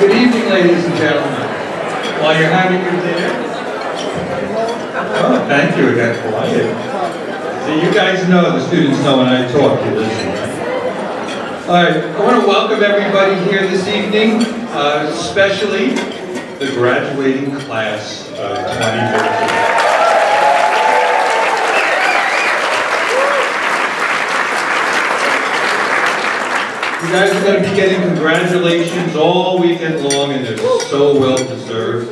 Good evening, ladies and gentlemen. While you're having your dinner. Oh, thank you. It got quiet. See, you guys know, the students know when I talk, you listen, right? All right, I want to welcome everybody here this evening, especially the graduating class of 2013. You guys are going to be getting congratulations all weekend long, and they're so well deserved.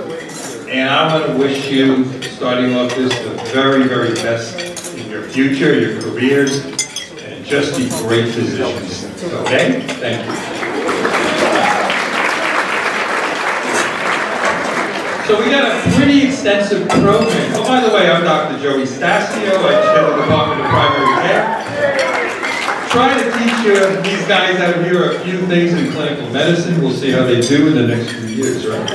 And I want to wish you, starting off this, the very, very best in your future, your careers, and just be great physicians. Okay? Thank you. So we got a pretty extensive program. Oh, by the way, I'm Dr. Joey Stasio. I chair the Department of Primary Care. Try to teach these guys out here a few things in clinical medicine. We'll see how they do in the next few years, right?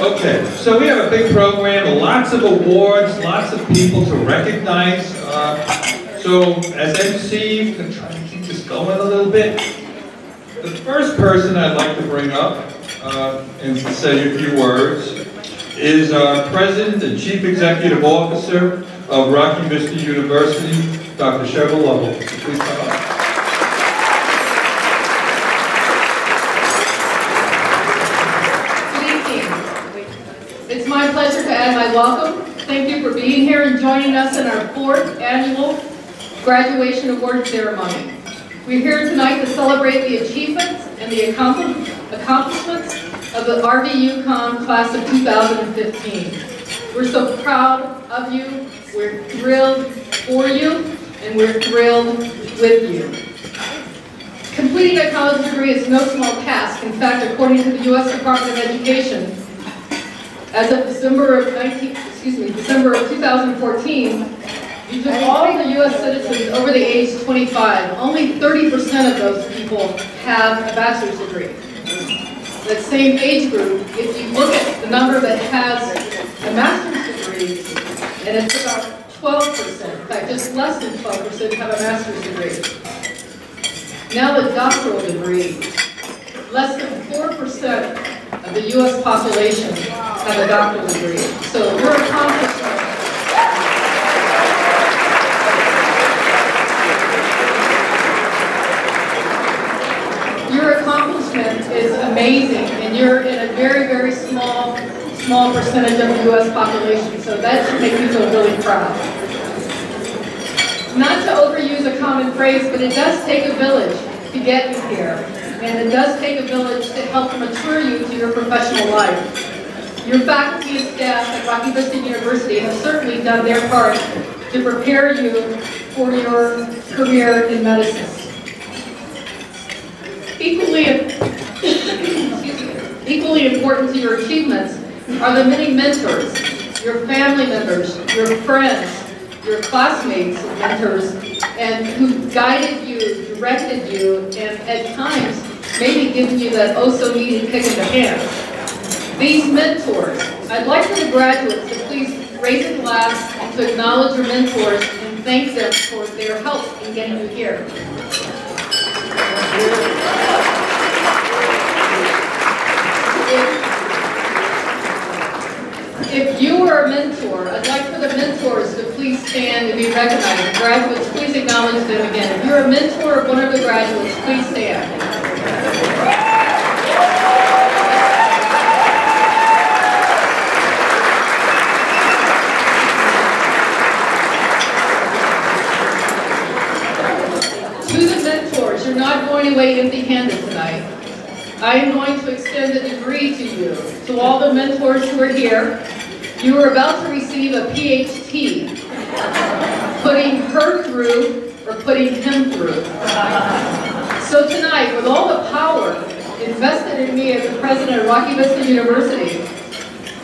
Okay, so we have a big program, lots of awards, lots of people to recognize. So as MC, I'm going to try to keep this going a little bit. The first person I'd like to bring up and to say a few words is our President and Chief Executive Officer of Rocky Vista University, Dr. Cheryl Lovell. Please come up. Good evening. It's my pleasure to add my welcome. Thank you for being here and joining us in our 4th annual graduation award ceremony. We're here tonight to celebrate the achievements and the accomplishments of the RVUCOM class of 2015. We're so proud of you, we're thrilled for you, and we're thrilled with you. Completing a college degree is no small task. In fact, according to the U.S. Department of Education, as of December of 2014, you took all of the U.S. citizens over the age of 25. Only 30% of those people have a bachelor's degree. That same age group, if you look at the number that has a master's degree, and it's about 12%, in fact, just less than 12% have a master's degree. Now the doctoral degree, less than 4% of the U.S. population have a doctoral degree. So your accomplishment is amazing, and you're in a very, very small percentage of the U.S. population, so that should make you feel really proud. Not to overuse a common phrase, but it does take a village to get you here, and it does take a village to help mature you to your professional life. Your faculty and staff at Rocky Vista University have certainly done their part to prepare you for your career in medicine. Equally important to your achievements are the many mentors, your family members, your friends, your classmates and mentors, and who guided you, directed you, and at times maybe given you that oh-so-needed kick in the pants. These mentors, I'd like for the graduates to please raise a glass to acknowledge your mentors and thank them for their help in getting you here. If you are a mentor, I'd like for the mentors to please stand and be recognized. Graduates, please acknowledge them again. If you're a mentor of one of the graduates, please stand. To the mentors, you're not going away empty-handed tonight. I am going to extend a degree to you. To all the mentors who are here, you are about to receive a PhD, putting her through or putting him through. So tonight, with all the power invested in me as the president of Rocky Vista University,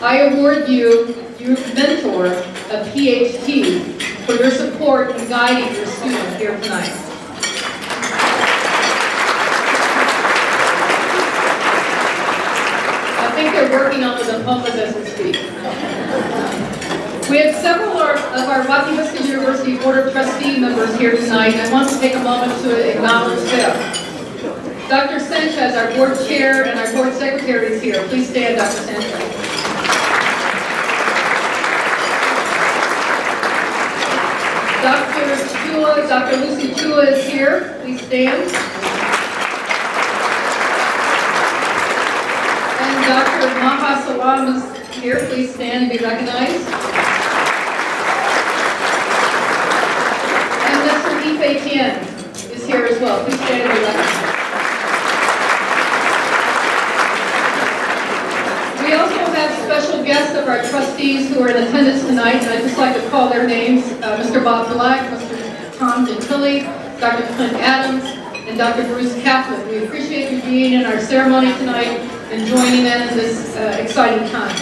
I award you, your mentor, a PhD for your support in guiding your students here tonight. I think they're working on the diplomas as we speak. We have several of our Rocky Vista University Board of Trustee members here tonight, and I want to take a moment to acknowledge them. Dr. Sanchez, our board chair and our board secretary is here. Please stand, Dr. Sanchez. Dr. Lucy Chua is here. Please stand. And Dr. Maha Salam is here. Please stand and be recognized. And Mr. Ife Tien is here as well. Please stand and be recognized. We also have special guests of our trustees who are in attendance tonight, and I'd just like to call their names. Mr. Bob Black, Mr. Tom Gentili, Dr. Clint Adams, and Dr. Bruce Kaplan. We appreciate you being in our ceremony tonight and joining in this exciting time.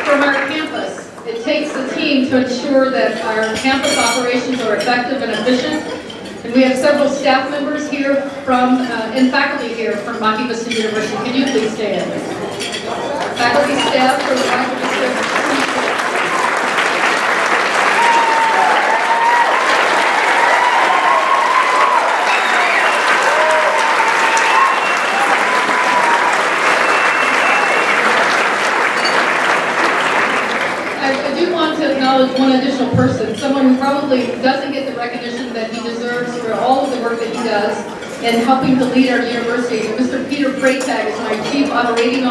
From our campus, it takes a team to ensure that our campus operations are effective and efficient. And we have several staff members here from, and faculty here from Monte Vista University. Can you please stand? Faculty staff from Monte Vista University. I do want to acknowledge one additional person, someone who probably doesn't get the recognition that he deserves for all of the work that he does in helping to lead our university. Mr. Peter Freytag is my Chief Operations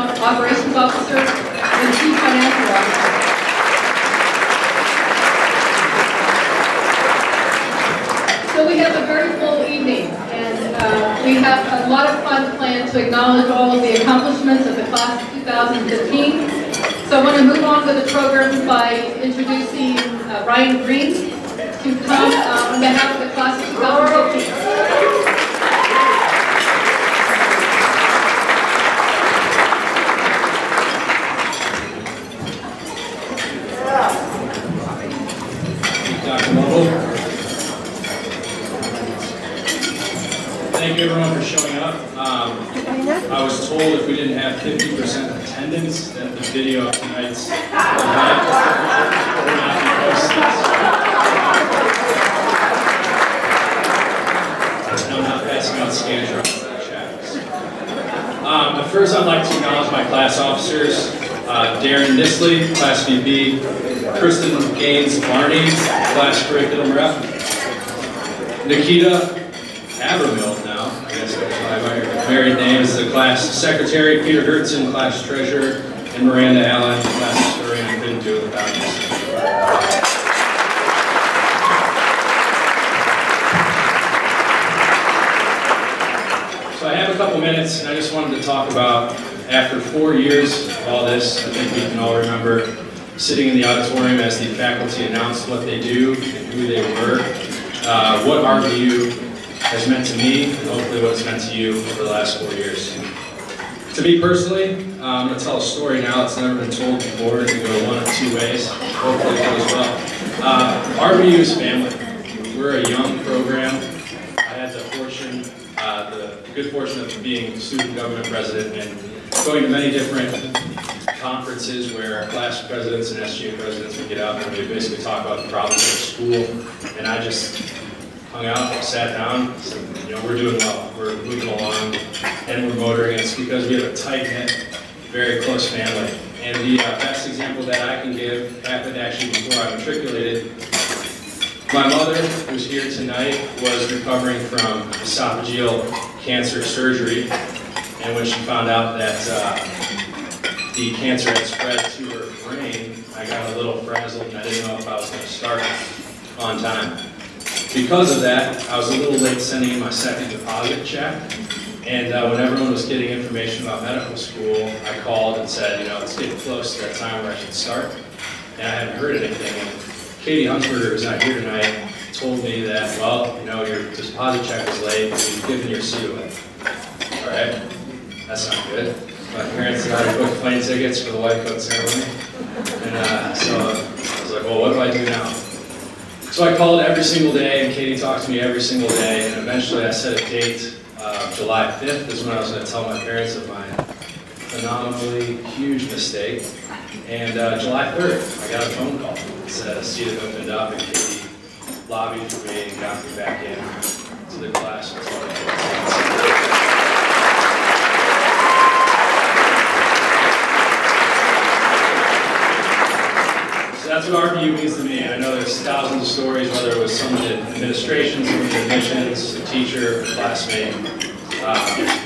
Officer and Chief Financial Officer. So we have a very full evening, and we have a lot of fun planned to acknowledge all of the accomplishments of the class of 2015. So I want to move on with the program by introducing Ryan Green to come on behalf of the class of 2015. Dr. Lovell. Thank you everyone for showing up. I was told if we didn't have 50% attendance that the video of tonight's event would not be posted. And I'm not passing out scans or checks. But first I'd like to acknowledge my class officers, Darren Nisley, Class VP, Kristen Gaines Barney, Class Curriculum Rep, Nikita Abermill now, I guess that's my married name, is the Class Secretary, Peter Hertzen, Class Treasurer, and Miranda Allen, Class Historian. I couldn't do it without you. So I have a couple minutes, and I just wanted to talk about, after 4 years of all this, I think we can all remember sitting in the auditorium as the faculty announced what they do and who they were, what RVU has meant to me, and hopefully what it's meant to you over the last 4 years. To me personally, I'm going to tell a story now that's never been told before. It can go one of two ways. Hopefully it goes well. RVU is family. We're a young program. I had the good fortune of being student government president and going to many different conferences where our class presidents and SGA presidents would get out and we would basically talk about the problems of the school. And I just hung out, sat down, said, you know, we're doing well, we're moving along, and we're motoring. It's because we have a tight-knit, very close family. And the best example that I can give happened actually before I matriculated. My mother, who's here tonight, was recovering from esophageal cancer surgery, and when she found out that the cancer had spread to her brain, I got a little frazzled and I didn't know if I was going to start on time. Because of that, I was a little late sending in my second deposit check, and when everyone was getting information about medical school, I called and said, you know, it's getting close to that time where I should start, and I haven't heard anything. And Katie Hunsberger, who's not here tonight, told me that, well, you know, your deposit check was late, and you've given your seat away. All right, that's not good. My parents had already booked plane tickets for the white coat ceremony, and so I was like, well, what do I do now? So I called every single day, and Katie talked to me every single day, and eventually I set a date, July 5th is when I was going to tell my parents of my phenomenally huge mistake. And July 3rd, I got a phone call. It said a seat had opened up, and Katie lobbied for me and got me back in to the class. So that's what RBU means to me. I know there's thousands of stories, whether it was someone in administration, someone in admissions, a teacher, a classmate.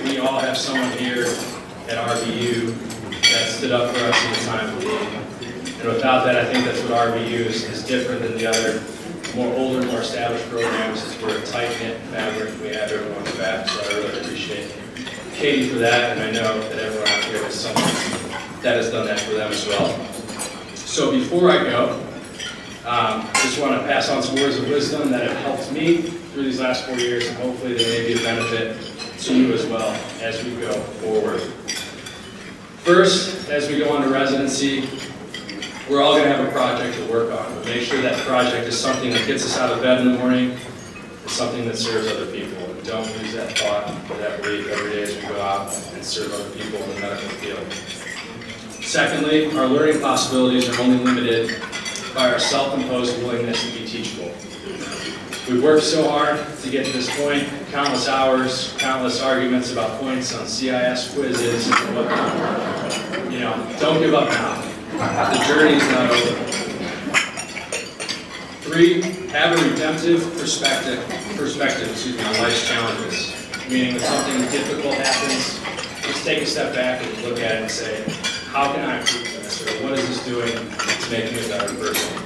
We all have someone here at RBU that stood up for us in the time of need. And without that, I think that's what RBU is different than the other more older, more established programs. Is we're a tight-knit fabric. We have everyone's back, so I really appreciate Katie for that, and I know that everyone out here is someone that has done that for them as well. So before I go, just want to pass on some words of wisdom that have helped me through these last 4 years, and hopefully they may be a benefit to you as well as we go forward. First, as we go on to residency, we're all going to have a project to work on, but make sure that project is something that gets us out of bed in the morning, it's something that serves other people. And don't lose that thought or that belief every day as we go out and serve other people in the medical field. Secondly, our learning possibilities are only limited by our self-imposed willingness to be teachable. We've worked so hard to get to this point, countless hours, countless arguments about points on CIS quizzes and whatnot. You know, don't give up now. The journey is not over. 3, have a redemptive perspective on life's challenges. Meaning when something difficult happens, just take a step back and look at it and say, how can I improve this? Or what is this doing to make me a better person?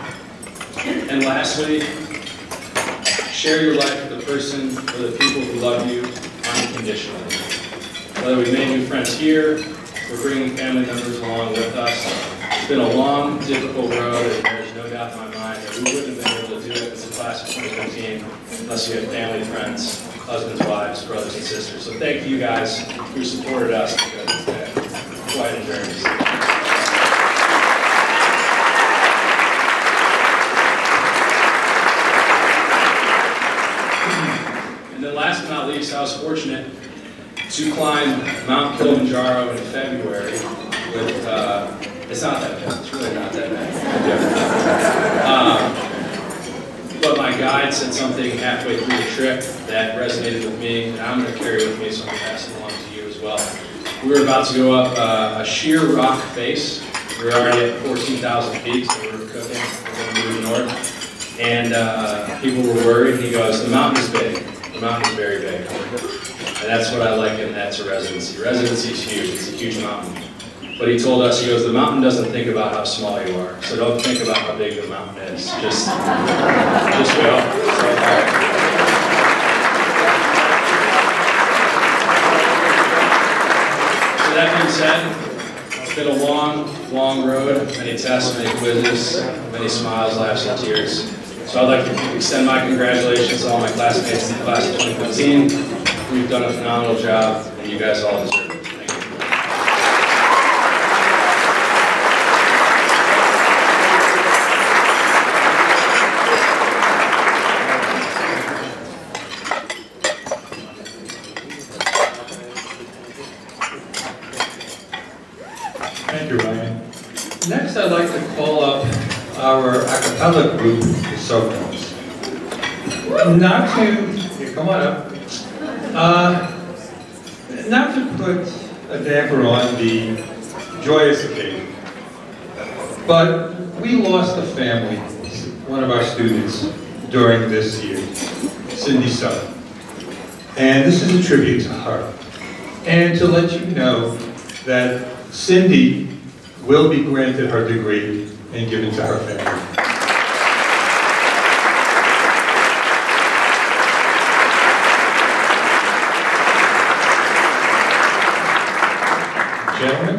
And lastly, share your life with the person or the people who love you unconditionally. Whether we made new friends here, we're bringing family members along with us. It's been a long, difficult road, and there's no doubt in my mind that we wouldn't have been able to do it as a class of 2015 unless we had family, friends, husbands, wives, brothers, and sisters. So thank you guys who supported us, because it's been quite a journey. And then last but not least, I was fortunate to climb Mount Kilimanjaro in February with, it's not that bad, it's really not that bad. But my guide said something halfway through the trip that resonated with me, and I'm going to carry with me, so I'm going to pass it along to you as well. We were about to go up a sheer rock face. We were already at 14,000 feet, so we were cooking, we're going to move north. And people were worried, he goes, the mountain is big. The mountain is very big. And that's what I liken that to residency. Residency is huge, it's a huge mountain. But he told us, he goes, the mountain doesn't think about how small you are. So don't think about how big the mountain is. Just go. So that being said, it's been a long, long road, many tests, many quizzes, many smiles, laughs, and tears. So I'd like to extend my congratulations to all my classmates in the class of 2015. We've done a phenomenal job, and you guys all deserve it. Thank you. Thank you, Ryan. Next, I'd like to call up our a cappella group, the Sopranos. Not to, come on up. Not to put a damper on the joyous occasion, but we lost a family, one of our students, during this year, Cindy Sutton. And this is a tribute to her. And to let you know that Cindy will be granted her degree and given to her family. Gentlemen.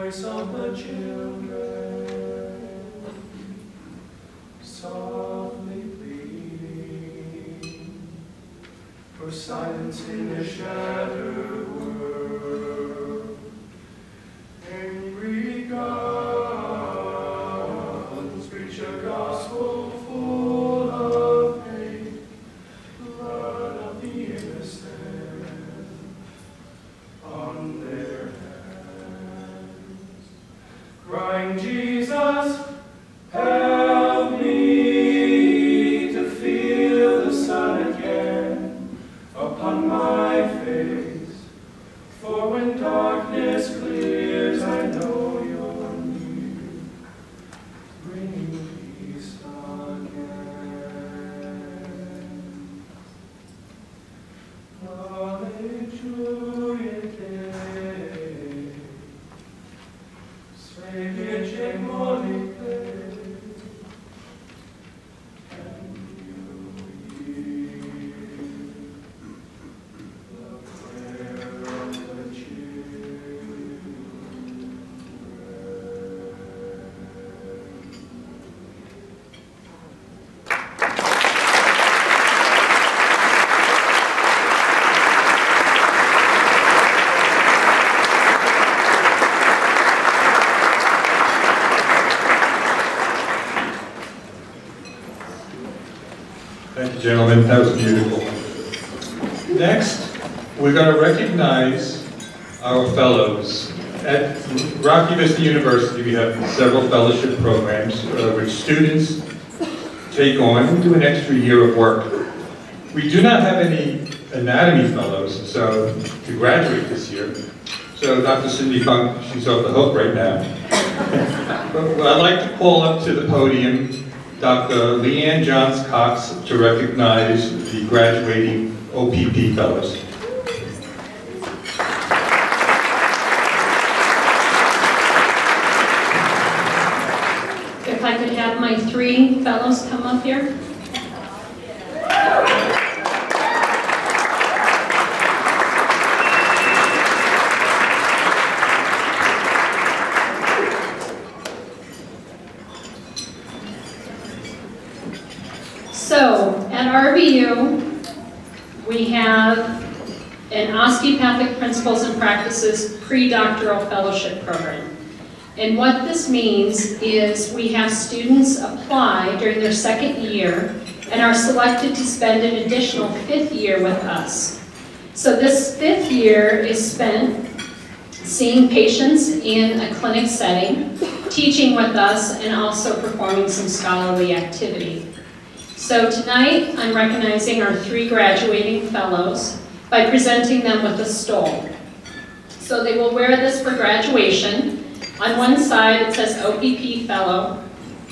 voice of the children, softly pleading for silence in a shattered world. Angry guns preach a gospel full of hate, blood of the innocent on their hands, crying, Jesus, help me to feel the sun again upon my face, for when darkness clears, I know you're near, bringing peace again. Hallelujah, Sveglie molite, and you hear the prayer of the children. Thank you, gentlemen. That was beautiful. Next, we're going to recognize our fellows. At Rocky Vista University, we have several fellowship programs which students take on and do an extra year of work. We do not have any anatomy fellows, so to graduate this year. So Dr. Cindy Funk, she's off the hook right now. But I'd like to call up to the podium Dr. Leanne Johns-Cox to recognize the graduating OPP fellows. If I could have my 3 fellows come up here. So, at RVU, we have an Osteopathic Principles and Practices pre-doctoral fellowship program. And what this means is we have students apply during their 2nd year and are selected to spend an additional 5th year with us. So this 5th year is spent seeing patients in a clinic setting, teaching with us, and also performing some scholarly activity. So tonight, I'm recognizing our 3 graduating fellows by presenting them with a stole. So they will wear this for graduation. On one side, it says OPP Fellow,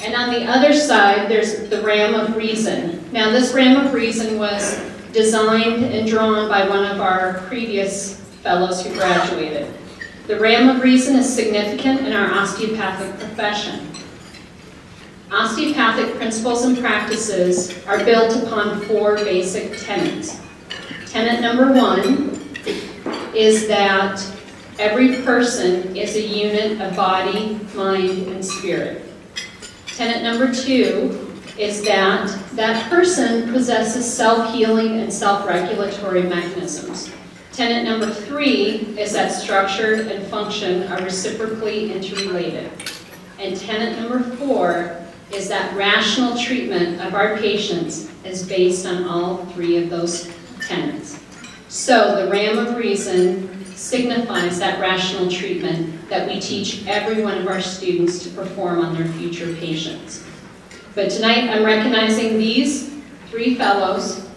and on the other side, there's the Ram of Reason. Now, this Ram of Reason was designed and drawn by one of our previous fellows who graduated. The Ram of Reason is significant in our osteopathic profession. Osteopathic principles and practices are built upon 4 basic tenets. Tenet number 1 is that every person is a unit of body, mind, and spirit. Tenet number 2 is that that person possesses self-healing and self-regulatory mechanisms. Tenet number 3 is that structure and function are reciprocally interrelated. And tenet number 4 is that rational treatment of our patients is based on all 3 of those tenets. So the Ram of Reason signifies that rational treatment that we teach every one of our students to perform on their future patients. But tonight I'm recognizing these 3 fellows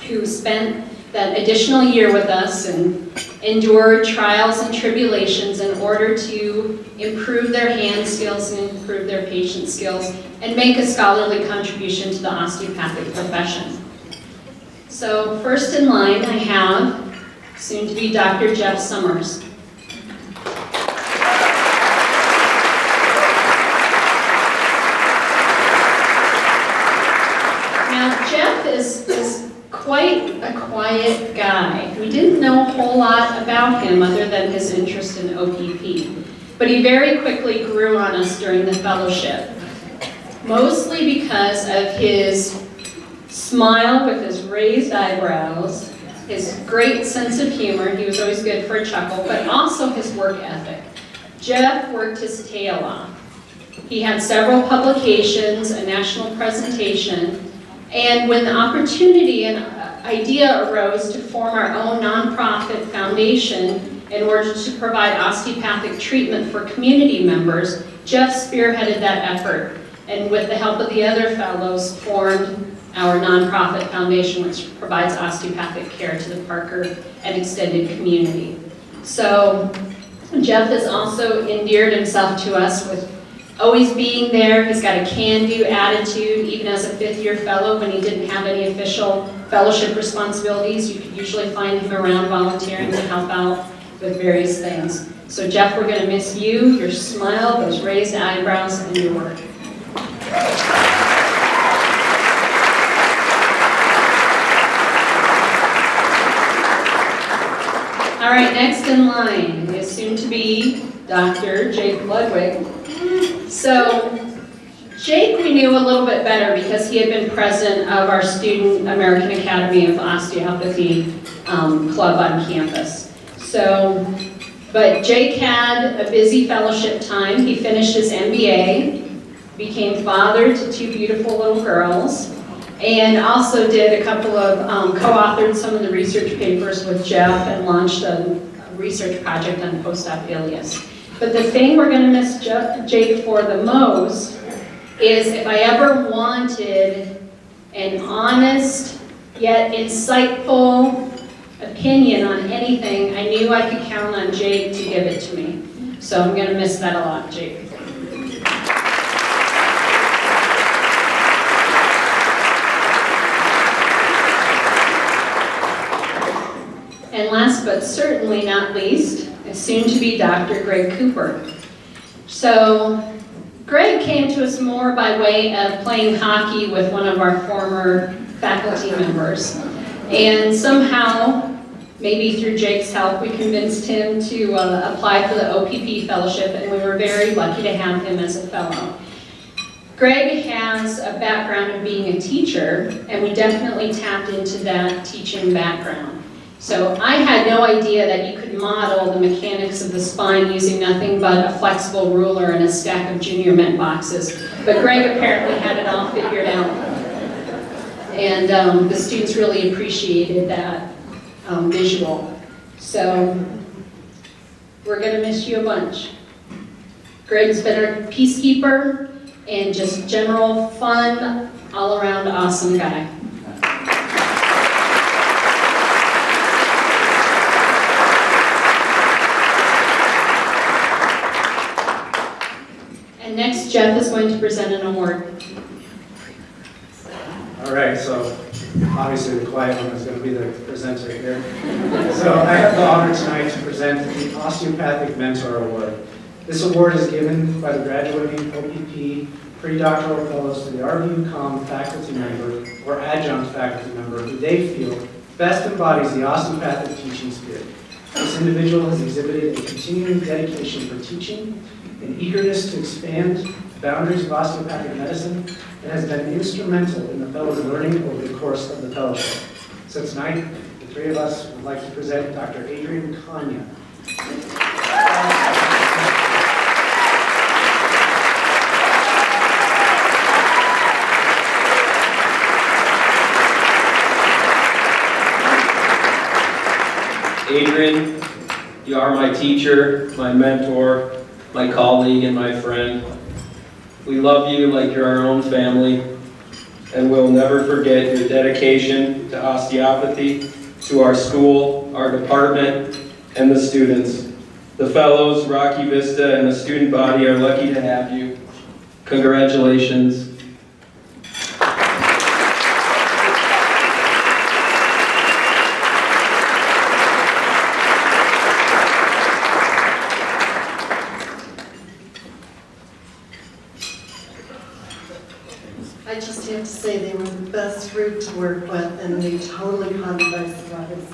who spent that additional year with us and endured trials and tribulations in order to improve their hand skills and improve their patient skills and make a scholarly contribution to the osteopathic profession. So first in line I have soon to be Dr. Jeff Summers. Now Jeff is quite a quiet guy. We didn't know a whole lot about him other than his interest in OPP. but he very quickly grew on us during the fellowship, mostly because of his smile with his raised eyebrows, his great sense of humor. He was always good for a chuckle, but also his work ethic. Jeff worked his tail off. He had several publications, a national presentation, and when the opportunity and idea arose to form our own nonprofit foundation in order to provide osteopathic treatment for community members, Jeff spearheaded that effort, and with the help of the other fellows, formed our nonprofit foundation, which provides osteopathic care to the Parker and extended community. So Jeff has also endeared himself to us with always being there. He's got a can-do attitude, even as a fifth-year fellow when he didn't have any official fellowship responsibilities. You could usually find him around volunteering to help out with various things. So Jeff, we're going to miss you, your smile, those raised eyebrows, and your work. All right, next in line is soon to be Dr. Jake Ludwig. So Jake we knew a little bit better because he had been president of our student American Academy of Osteopathy club on campus. But Jake had a busy fellowship time. He finished his MBA, became father to 2 beautiful little girls, and also did a couple of, co-authored some of the research papers with Jeff and launched a research project on post-op ileus. But the thing we're going to miss Jake for the most is if I ever wanted an honest yet insightful opinion on anything, I knew I could count on Jake to give it to me. So I'm going to miss that a lot, Jake. And last but certainly not least, is soon to be Dr. Greg Cooper. So Greg came to us more by way of playing hockey with one of our former faculty members. And somehow, maybe through Jake's help, we convinced him to apply for the OPP fellowship, and we were very lucky to have him as a fellow. Greg has a background of being a teacher, and we definitely tapped into that teaching background. So I had no idea that you could model the mechanics of the spine using nothing but a flexible ruler and a stack of Junior Mint boxes. But Greg apparently had it all figured out. And the students really appreciated that visual. So we're going to miss you a bunch. Greg's been our peacekeeper and just general fun, all-around awesome guy. And next, Jeff is going to present an award. All right, so obviously the quiet one is going to be the presenter here. So I have the honor tonight to present the Osteopathic Mentor Award. This award is given by the graduating OPP pre-doctoral fellows to the RVUCOM faculty member or adjunct faculty member who they feel best embodies the osteopathic teaching spirit. This individual has exhibited a continuing dedication for teaching, an eagerness to expand the boundaries of osteopathic medicine, and has been instrumental in the fellows' learning over the course of the fellowship. So tonight, the 3 of us would like to present Dr. Adrian Kanya. Adrian, you are my teacher, my mentor, my colleague, and my friend. We love you like you're our own family, and we'll never forget your dedication to osteopathy, to our school, our department, and the students. The fellows, Rocky Vista, and the student body are lucky to have you. Congratulations. I just have to say they were the best group to work with, and they totally compromised the others.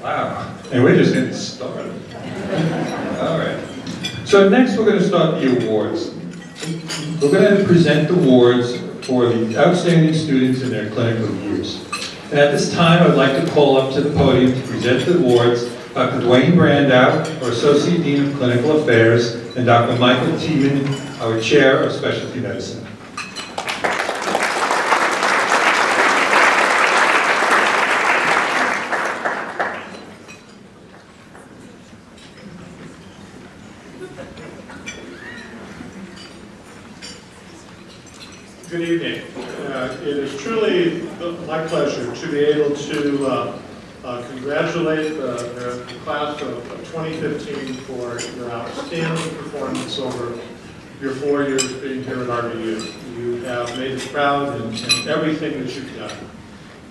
Wow. And we're just getting started. All right. So next we're going to start the awards. We're going to present awards for the outstanding students in their clinical years. And at this time, I'd like to call up to the podium to present the awards Dr. Dwayne Brandow, our Associate Dean of Clinical Affairs, and Dr. Michael Tiemann, our Chair of Specialty Medicine. Good evening. It is truly my pleasure to be able to congratulate the class of 2015 for your outstanding performance over your 4 years being here at RVU. You have made us proud in everything that you've done.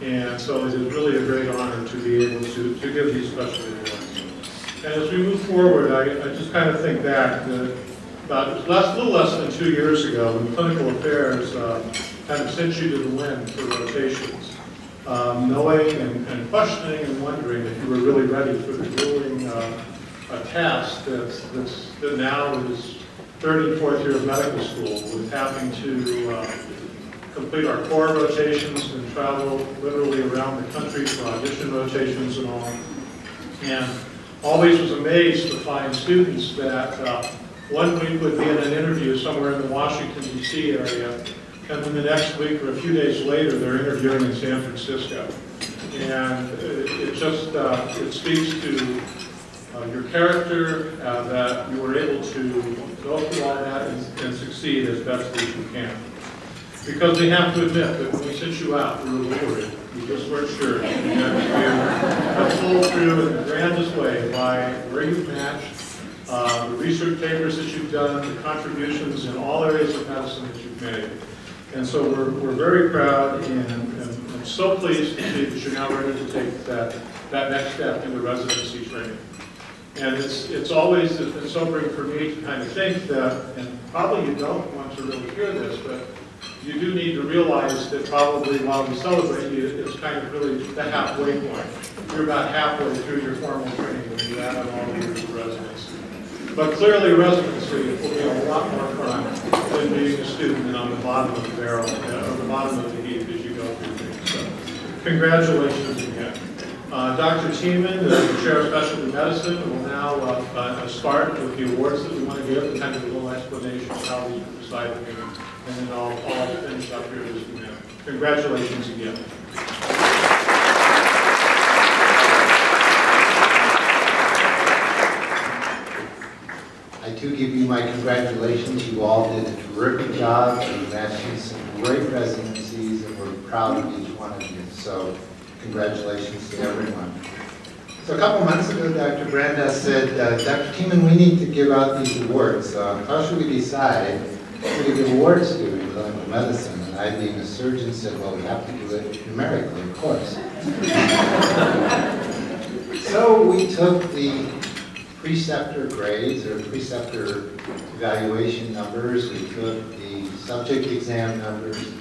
And so it is really a great honor to be able to give these special awards. And as we move forward, I just kind of think back that about a little less than 2 years ago, when Clinical Affairs kind of sent you to the wind for rotations, knowing and questioning and wondering if you were really ready for the grueling task that now is third and fourth year of medical school, with having to complete our core rotations and travel literally around the country for audition rotations and all. And always was amazed to find students that 1 week would be in an interview somewhere in the Washington, D.C. area, and then the next week or a few days later, they're interviewing in San Francisco. And it just, it speaks to your character, that you were able to go through all that and succeed as best as you can. Because we have to admit that when we sent you out, we were worried. We just weren't sure. And you have pulled through in the grandest way by where you've matched, the research papers that you've done, the contributions in all areas of medicine that you've made. And so we're very proud and I'm so pleased to see that you're now ready to take that next step into residency training. And it's always been sobering for me to kind of think that, and probably you don't want to really hear this, but you do need to realize that probably while we celebrate you, it's kind of really the halfway point. You're about halfway through your formal training when you add on all years of residency. But clearly residency will be a lot more fun than being a student and on the bottom of the barrel, or the bottom of the heap as you go through things. So congratulations again. Dr. Tiemann, the Chair of Specialty Medicine, will now start with the awards that we want to give, kind of a little explanation of how these were decided, and then I'll finish up here as we go. Congratulations again. I do give you my congratulations. You all did a terrific job. You've achieved some great residencies, and we're proud of each one of you. So congratulations to everyone. So a couple months ago, Dr. Brandow said, Dr. Tiemann, we need to give out these awards. How should we decide who to give awards to in clinical medicine? And I, being a surgeon, said, well, we have to do it numerically, of course. So we took the preceptor grades or preceptor evaluation numbers, we took the subject exam numbers,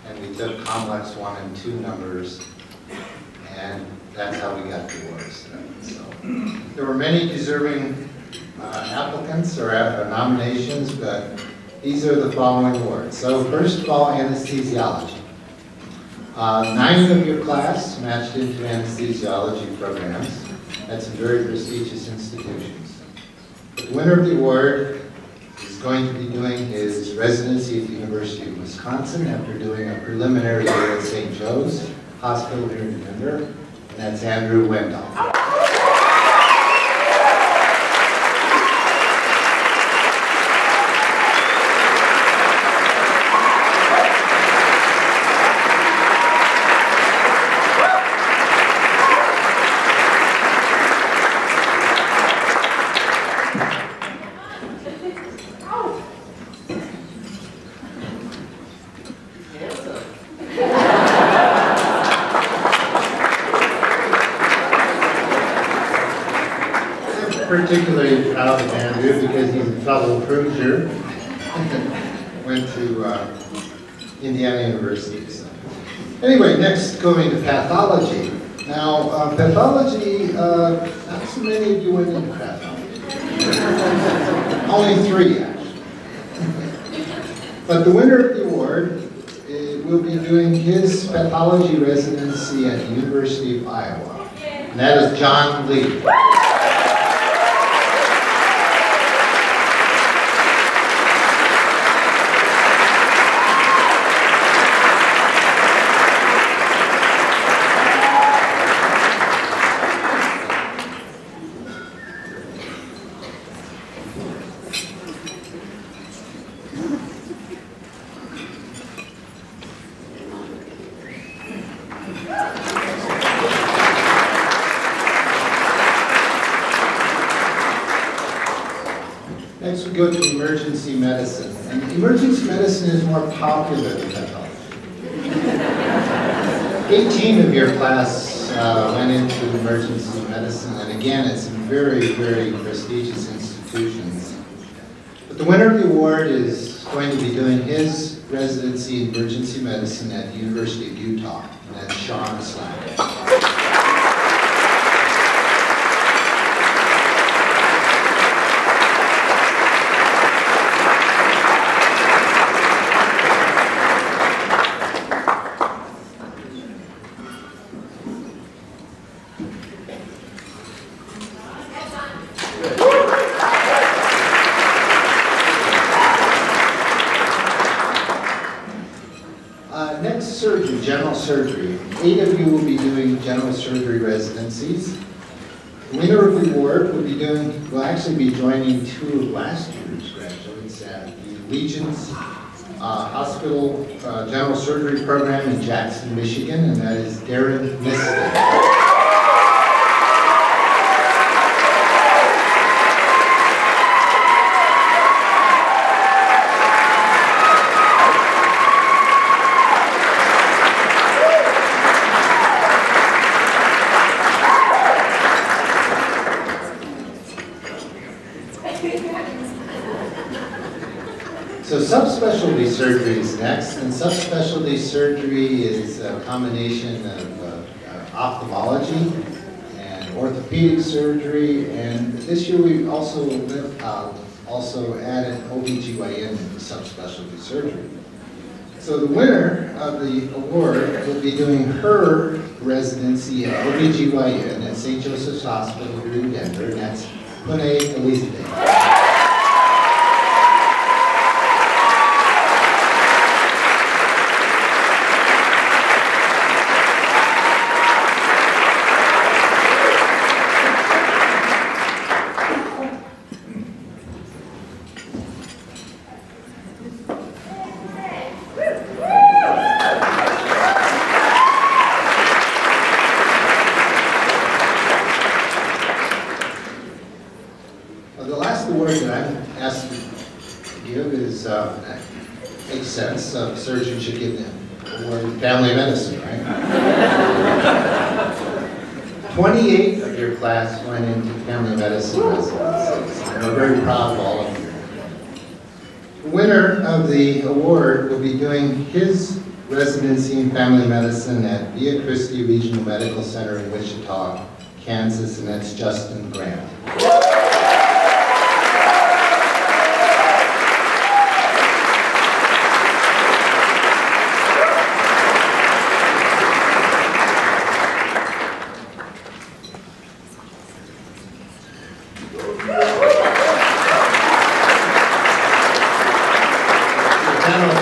and we took complex 1 and 2 numbers, and that's how we got the awards. So there were many deserving applicants or nominations, but these are the following awards. So first of all, anesthesiology. 9 of your class matched into anesthesiology programs. That's in very prestigious institutions. The winner of the award is going to be doing his residency at the University of Wisconsin after doing a preliminary year at St. Joe's Hospital here in Denver, and that's Andrew Wendell. Particularly proud of Andrew because he's a fellow Hoosier. Went to Indiana University. So. Anyway, next going to pathology. Now, pathology, not so many of you went into pathology. Only 3, actually. But the winner of the award will be doing his pathology residency at the University of Iowa. And that is John Lee. Next we go to emergency medicine. And emergency medicine is more popular than pathology. 18 of your class went into emergency medicine, and again, it's in very, very prestigious institutions. But the winner of the award is going to be doing his residency in emergency medicine at the University of Utah, and that's Sean Slack. Next, surgery, general surgery. 8 of you will be doing general surgery residencies. The winner of the award will actually be joining 2 of last year's graduates at the Legion's Hospital General Surgery Program in Jackson, Michigan, and that is Darren Misted. So subspecialty surgery is next, and subspecialty surgery is a combination of ophthalmology and orthopedic surgery, and this year we also added OBGYN into subspecialty surgery. So the winner of the award will be doing her residency at OBGYN at St. Joseph's Hospital here in Denver, and that's Pune Elizabeth. Makes sense. A surgeon should give them award in family medicine, right? 28 of your class went into family medicine residencies, and we're very proud of all of you. The winner of the award will be doing his residency in family medicine at Via Christi Regional Medical Center in Wichita, Kansas, and that's Justin Grant.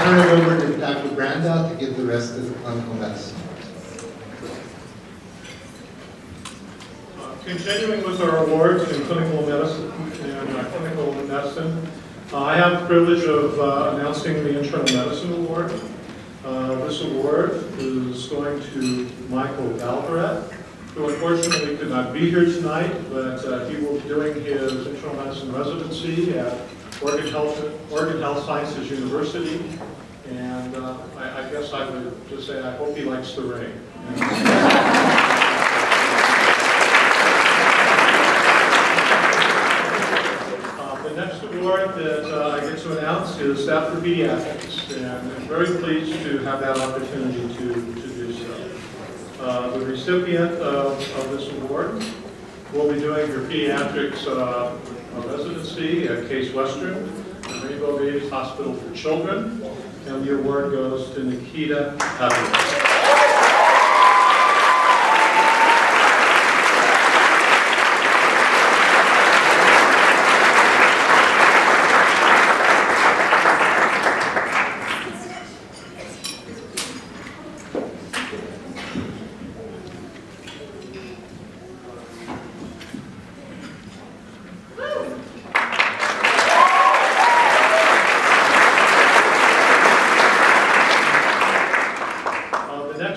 Turn it over to Dr. Branda to give the rest of the clinical medicine. Continuing with our awards in clinical medicine I have the privilege of announcing the Internal Medicine Award. This award is going to Michael Valveret, who unfortunately could not be here tonight, but he will be doing his internal medicine residency at Oregon Health Sciences University. And I guess I would just say I hope he likes the rain. The next award that I get to announce is Stafford Pediatrics, and I'm very pleased to have that opportunity to do so. The recipient of this award will be doing her pediatrics residency at Case Western, the Rainbow Babies Hospital for Children, and the award goes to Nikita Evans.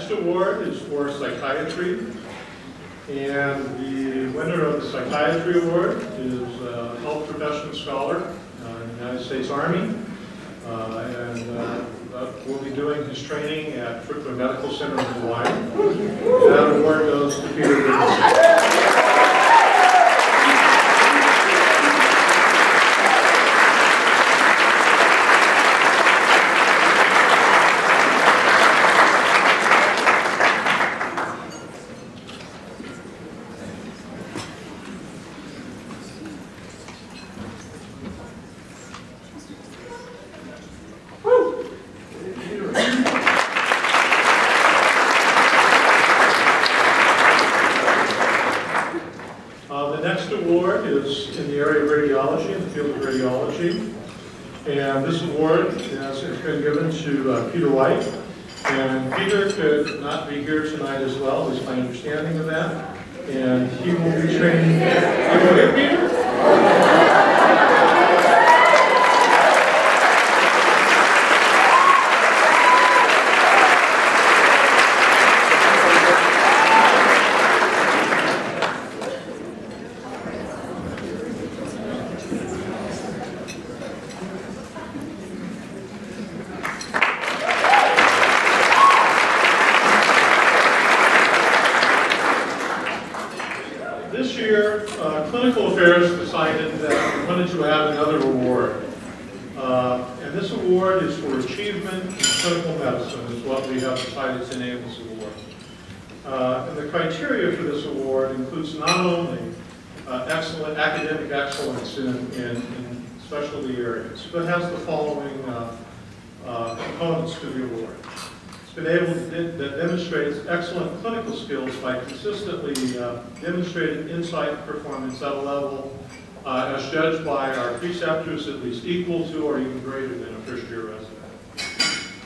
Award is for psychiatry, and the winner of the psychiatry award is a health profession scholar in the United States Army, and will be doing his training at Tripler Medical Center in Hawaii. That award goes to Peter Davidson. Award is in the area of radiology, in the field of radiology. And this award has been given to Peter White. And Peter could not be here tonight as well, is my understanding of that. And he will be training. Are you here, Peter? This year, Clinical Affairs decided that we wanted to add another award. And this award is for achievement in clinical medicine, is what we have decided to name this award. And the criteria for this award includes not only excellent academic excellence in specialty areas, but has the following components to the award. Been able to demonstrate excellent clinical skills by consistently demonstrating insight and performance at a level as judged by our preceptors at least equal to or even greater than a first-year resident.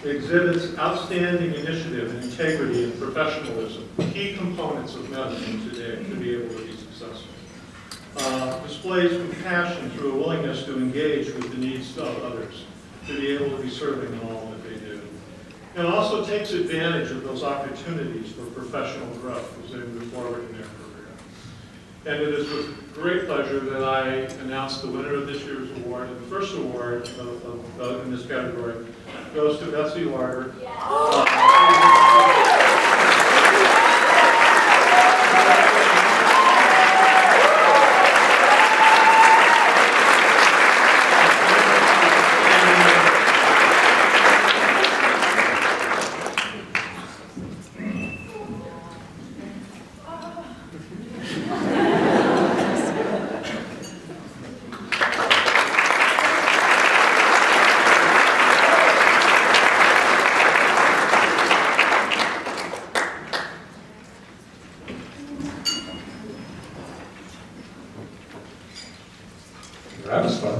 Exhibits outstanding initiative and integrity and professionalism, key components of medicine today to be able to be successful. Displays compassion through a willingness to engage with the needs of others, to be able to be serving in all that they do. And also takes advantage of those opportunities for professional growth as they move forward in their career. And it is with great pleasure that I announce the winner of this year's award. And the first award in this category goes to Betsy Larder. That was fun.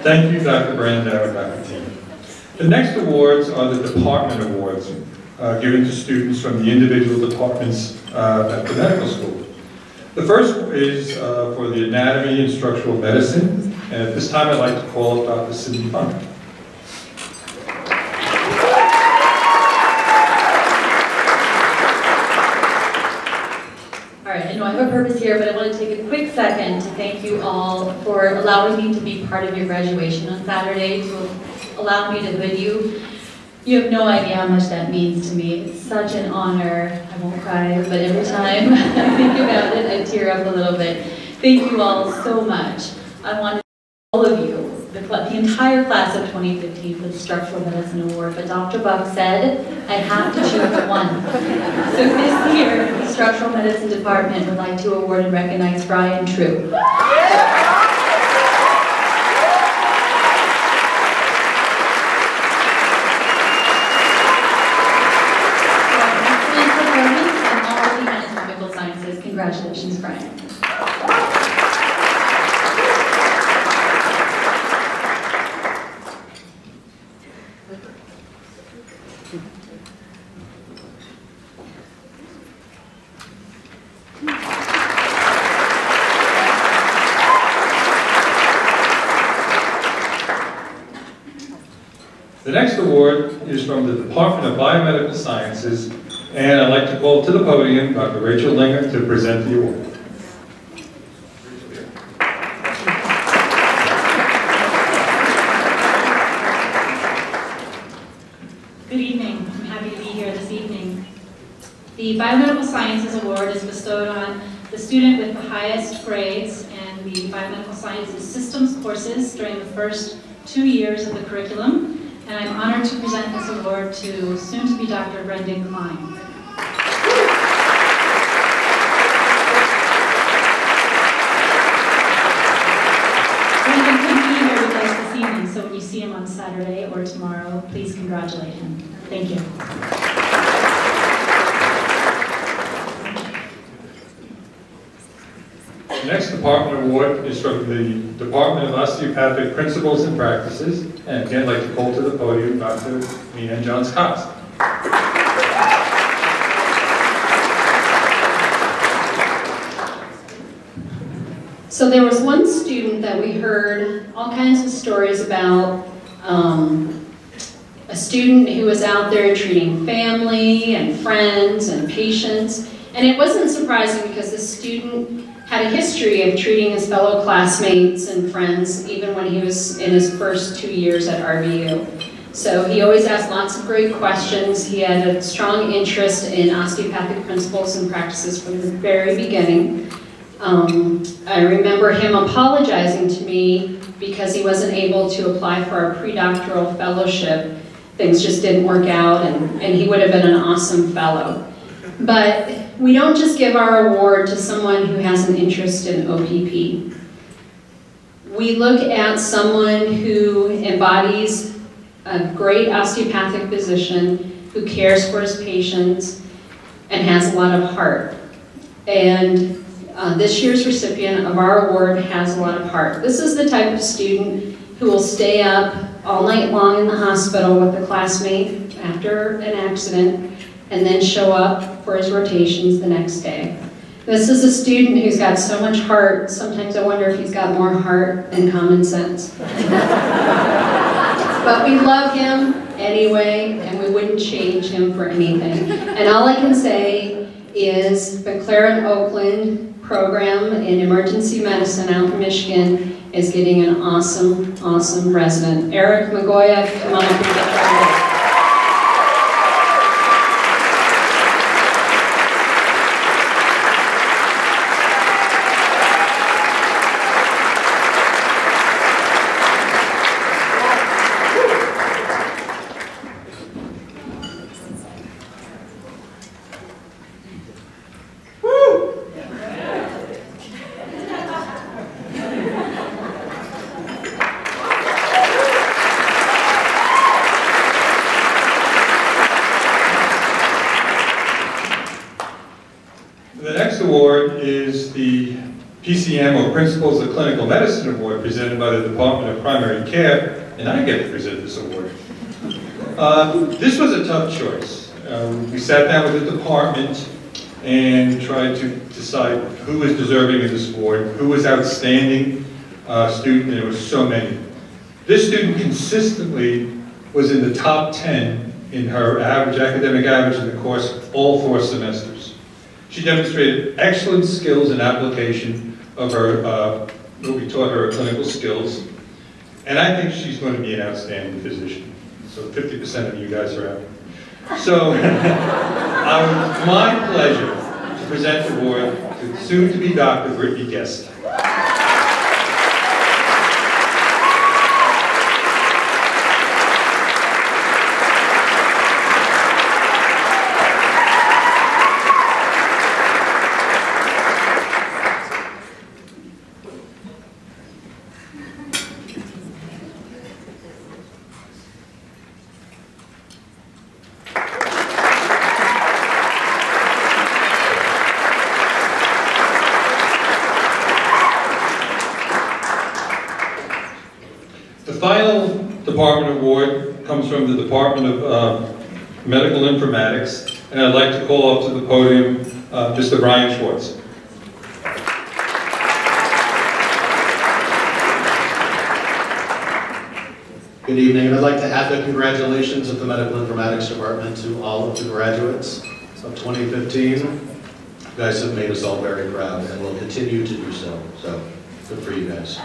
Thank you, Dr. Brando and Dr. T. The next awards are the department awards given to students from the individual departments at the medical school. The first is for the anatomy and structural medicine. And at this time, I'd like to call up Dr. Cindy Funk. I know I have a purpose here, but I want to take a quick second to thank you all for allowing me to be part of your graduation on Saturday, to allow me to hood you. You have no idea how much that means to me. It's such an honor. I won't cry, but every time I think about it, I tear up a little bit. Thank you all so much. I want to thank all of you the entire class of 2015 for the Structural Medicine Award, but Dr. Buck said I have to choose one. So this year, the Structural Medicine Department would like to award and recognize Brian True. Congratulations, Brian. The next award is from the Department of Biomedical Sciences, and I'd like to call to the podium Dr. Rachel Linger to present the award. Good evening. I'm happy to be here this evening. The Biomedical Sciences Award is bestowed on the student with the highest grades in the Biomedical Sciences Systems courses during the first 2 years of the curriculum. And I'm honored to present this award to soon-to-be Dr. Brendan Klein. Brendan couldn't be here with us this evening, so when you see him on Saturday or tomorrow, please congratulate him. Thank you. The next department award is from the Department of Osteopathic Principles and Practices, and again, I'd like to call to the podium Dr. Leanne Johns-Cox. So there was one student that we heard all kinds of stories about, a student who was out there treating family and friends and patients, and it wasn't surprising because this student had a history of treating his fellow classmates and friends even when he was in his first 2 years at RVU. So he always asked lots of great questions. He had a strong interest in osteopathic principles and practices from the very beginning. I remember him apologizing to me because he wasn't able to apply for our pre-doctoral fellowship. Things just didn't work out, and he would have been an awesome fellow. But we don't just give our award to someone who has an interest in OPP. We look at someone who embodies a great osteopathic physician, who cares for his patients, and has a lot of heart. And this year's recipient of our award has a lot of heart. This is the type of student who will stay up all night long in the hospital with a classmate after an accident and then show up for his rotations the next day. This is a student who's got so much heart, sometimes I wonder if he's got more heart than common sense. But we love him anyway, and we wouldn't change him for anything. And all I can say is McLaren Oakland program in emergency medicine out in Michigan is getting an awesome, awesome resident. Eric Magoya, come on up and get started. PCM, or Principles of Clinical Medicine Award, presented by the Department of Primary Care, and I get to present this award. This was a tough choice. We sat down with the department and tried to decide who was deserving of this award, who was outstanding student, and there were so many. This student consistently was in the top 10 in her academic average in the course all 4 semesters. She demonstrated excellent skills and application of her, what we taught her clinical skills. And I think she's going to be an outstanding physician. So 50% of you guys are out. So it's my pleasure to present the award to soon-to-be Dr. Brittany Guest. final department award comes from the Department of Medical Informatics, and I'd like to call up to the podium Mr. Brian Schwartz. Good evening, and I'd like to add the congratulations of the Medical Informatics Department to all of the graduates of 2015. You guys have made us all very proud and will continue to do so. So, good for you guys.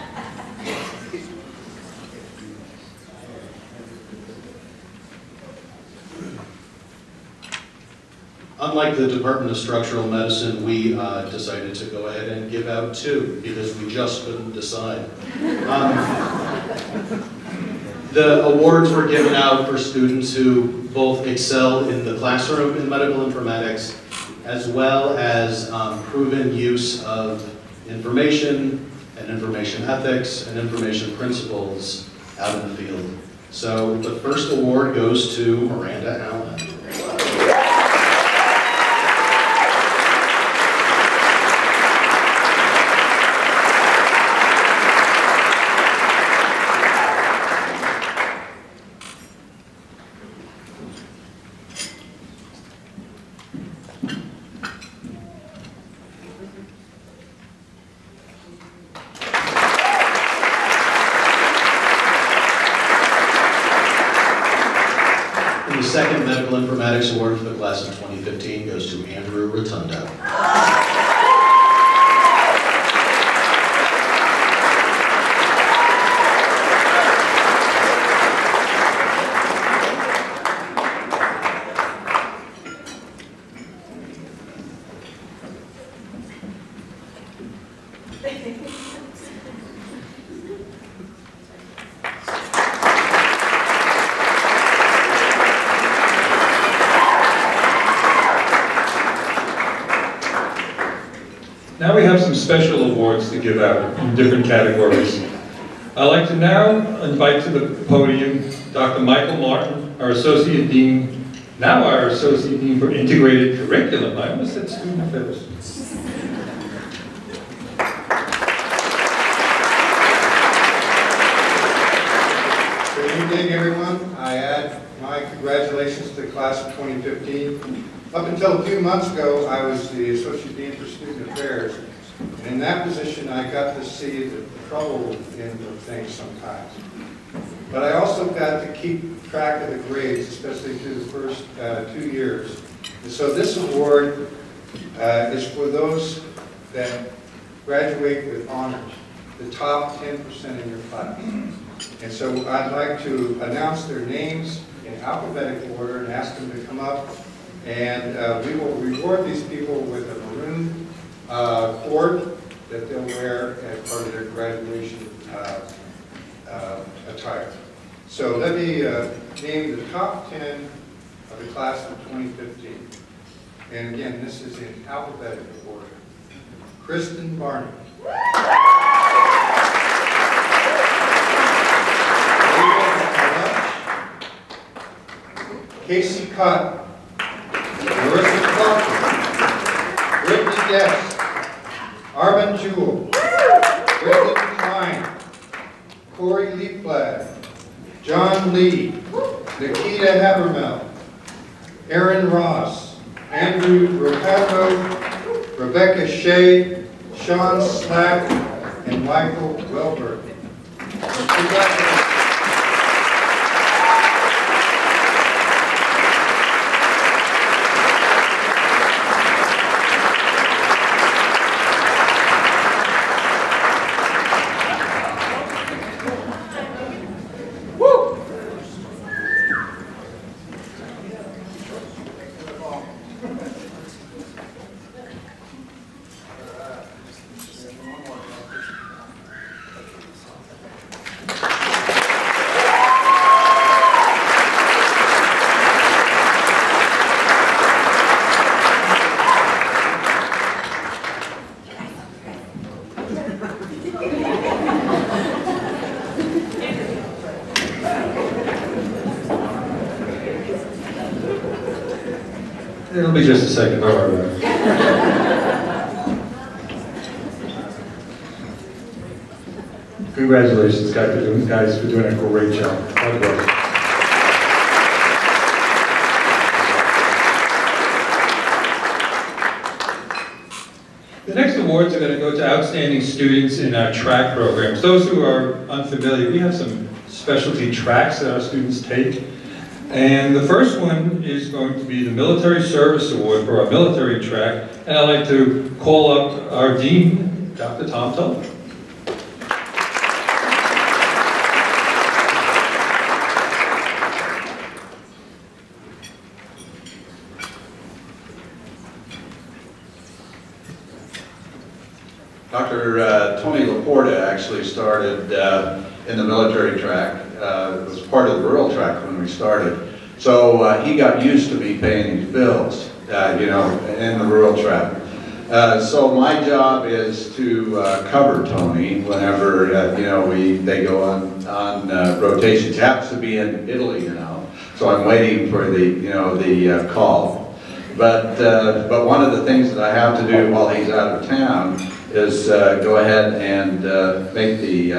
Unlike the Department of Structural Medicine, we decided to go ahead and give out 2 because we just couldn't decide. The awards were given out for students who both excelled in the classroom in medical informatics, as well as proven use of information and information ethics and information principles out in the field. So the first award goes to Miranda Allen. The second Medical Informatics Award for the class of 2015 goes to Andrew Rotundo. Now we have some special awards to give out in different categories. I'd like to now invite to the podium Dr. Michael Martin, our Associate Dean, now our Associate Dean for Integrated Curriculum. I almost said Student Affairs. Good evening, everyone. I add my congratulations to the class of 2015. Up until a few months ago, I was the Associate Dean for Student Affairs. And in that position, I got to see the trouble in the things sometimes. But I also got to keep track of the grades, especially through the first 2 years. And so this award is for those that graduate with honors, the top 10% in your class. And so I'd like to announce their names in alphabetical order and ask them to come up. And we will reward these people with a maroon cord that they'll wear as part of their graduation attire. So let me name the top 10 of the class of 2015. And again, this is in alphabetical order. Kristen Barney. Casey Cotton. Marissa Clark, Brittany Guest, Armin Jewell, Brendan Klein, Corey Leaflag, John Lee, Nikita Habermel, Aaron Ross, Andrew Ricardo, Rebecca Shea, Sean Slack, and Michael Welberg. Congratulations. It'll be just a second, don't worry about it. Congratulations, guys, for doing a great job. God bless. The next awards are going to go to outstanding students in our track programs. Those who are unfamiliar, we have some specialty tracks that our students take. And the first one is going to be the Military Service Award for our military track. And I'd like to call up our Dean, Dr. Tom Tully. Dr. Tony Laporta actually started in the military track. It was part of the rural track when we started. So he got used to me paying his bills, you know, in the rural track. So my job is to cover Tony whenever, you know, they go on rotations. He happens to be in Italy now, so I'm waiting for the, you know, the call. But one of the things that I have to do while he's out of town is go ahead and make the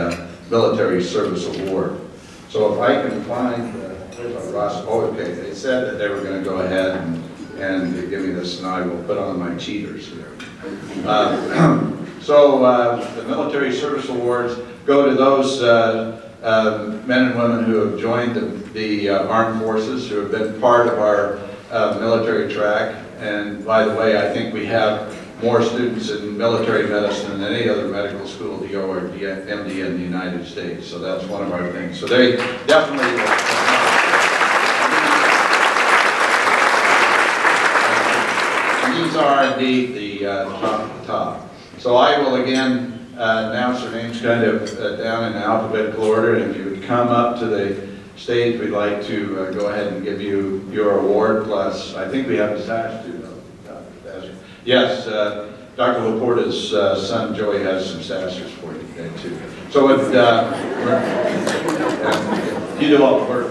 Military Service Award. So if I can find, there's a Ross, oh, okay, they said that they were going to go ahead and give me this, and I will put on my cheaters here. So the Military Service Awards go to those men and women who have joined the armed forces, who have been part of our military track. And by the way, I think we have more students in military medicine than any other medical school, DO or MD in the United States. So that's one of our things. So they definitely... and these are indeed the top. So I will again announce their names kind of down in alphabetical order. And if you would come up to the stage, we'd like to go ahead and give you your award. Plus, I think we have a sash too. Yes, Dr. Laporta's son Joey has some sashes for you today too. So if you do all the work.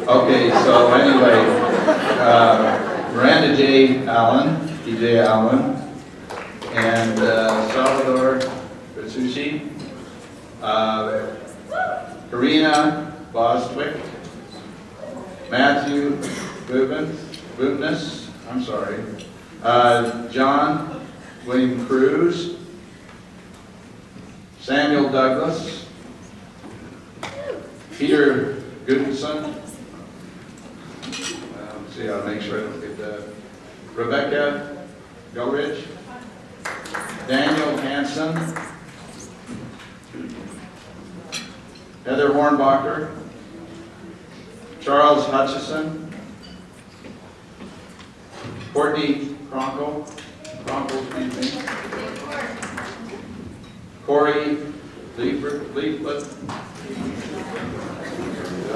Okay, so anyway, Miranda J. Allen, DJ Allen, and Salvador Bertucci, Karina Bostwick, Matthew Bubness, I'm sorry, John William Cruz, Samuel Douglas, Peter Goodson, let's see, I'll make sure I don't get that, Rebecca Gulridge, Daniel Hansen, Heather Hornbacher, Charles Hutchison, Courtney Cronkel, excuse me, Corey Leaflet,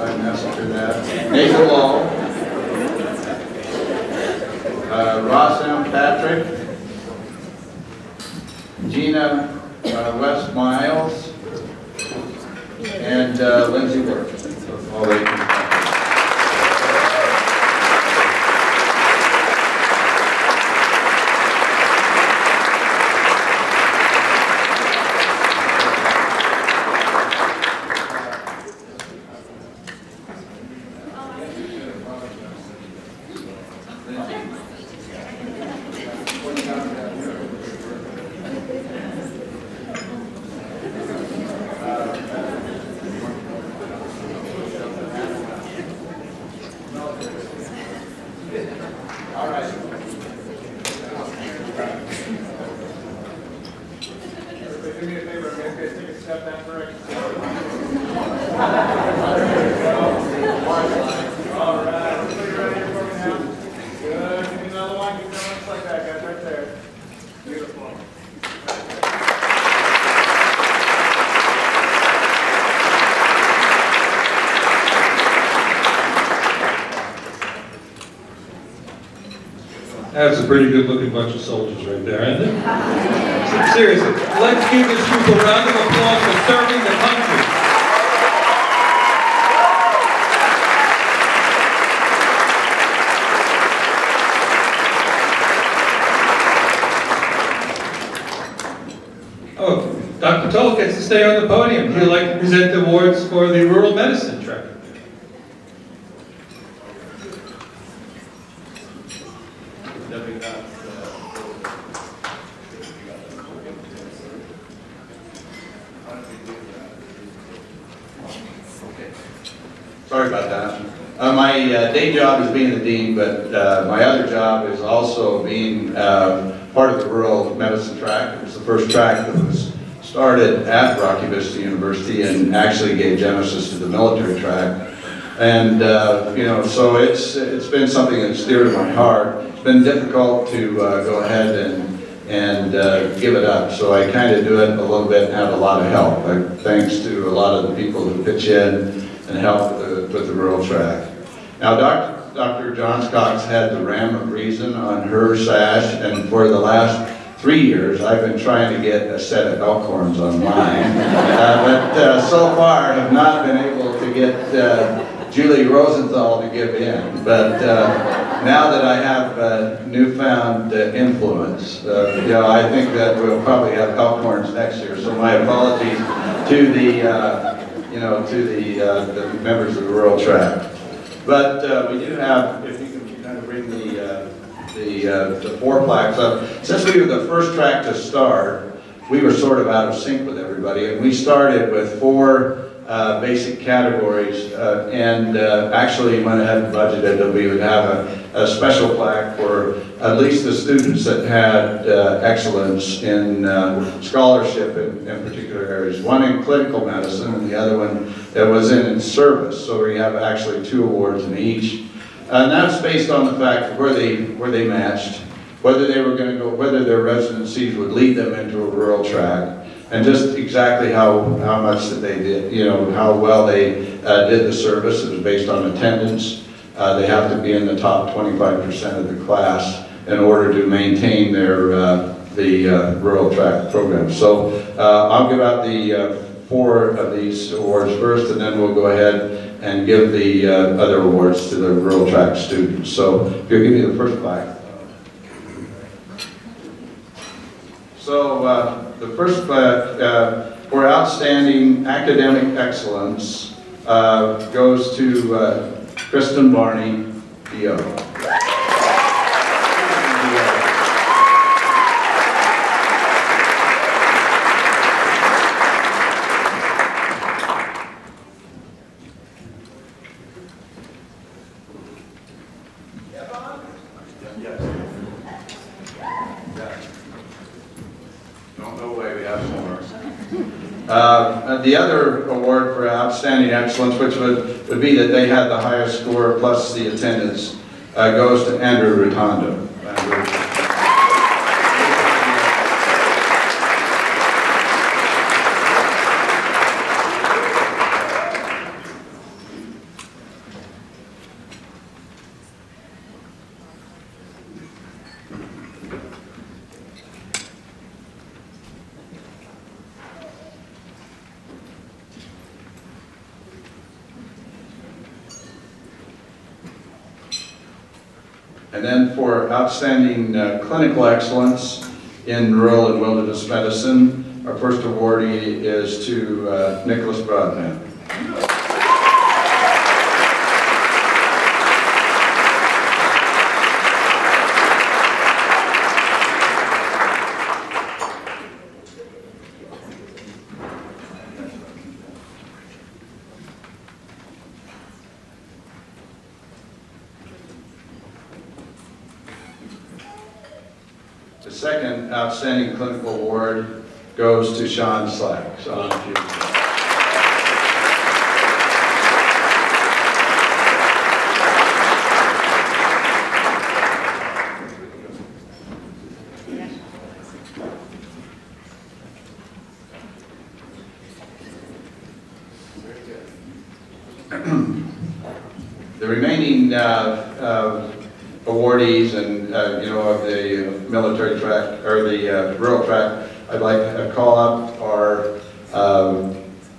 I messed through that, Nathan Law, Ross M. Patrick, Gina West Miles, and Lindsay Work. All they That's a pretty good looking bunch of soldiers right there, isn't it? Seriously, let's give this group a round of applause for serving the country. Oh, Dr. Patulk gets to stay on the podium. He'd like to present the awards for the rural medicine track. Sorry about that. My day job is being the dean, but my other job is also being part of the rural medicine track. It was the first track that was started at Rocky Vista University and actually gave genesis to the military track. And you know, so it's been something that's dear to my heart. It's been difficult to go ahead and give it up. So I kind of do it a little bit and have a lot of help. Thanks to a lot of the people who pitch in and help with the rural track. Now, Dr. Johns Cox had the Ram of Reason on her sash, and for the last 3 years, I've been trying to get a set of elk horns on mine, but so far have not been able to get Julie Rosenthal to give in. But now that I have newfound influence, you know, I think that we'll probably have elk horns next year. So my apologies to the the members of the rural track. But we do have, if you can kind of bring the 4 plaques up. Since we were the first track to start, we were sort of out of sync with everybody, and we started with 4 basic categories, and actually went ahead and budgeted that we would have a special plaque for at least the students that had excellence in scholarship in particular areas. One in clinical medicine and the other one that was in service. So we have actually 2 awards in each. And that's based on the fact of where they matched, whether they were going to go, whether their residencies would lead them into a rural track, and just exactly how much that they did, you know, how well they did the service. It was based on attendance. They have to be in the top 25% of the class in order to maintain their the rural track program. So I'll give out the 4 of these awards first, and then we'll go ahead and give the other awards to the rural track students. So if you'll give me the first plaque. So the first plaque for outstanding academic excellence goes to Kristen Barney, D.O. The other award for outstanding excellence, which would be that they had the highest score plus the attendance, goes to Andrew Rotondo. And then for outstanding clinical excellence in rural and wilderness medicine, our first awardee is to Nicholas Broadman. The second outstanding clinical award goes to Sean Slack. Sean, if you... The remaining awardees and of the military track or the rural track, I'd like to call up our.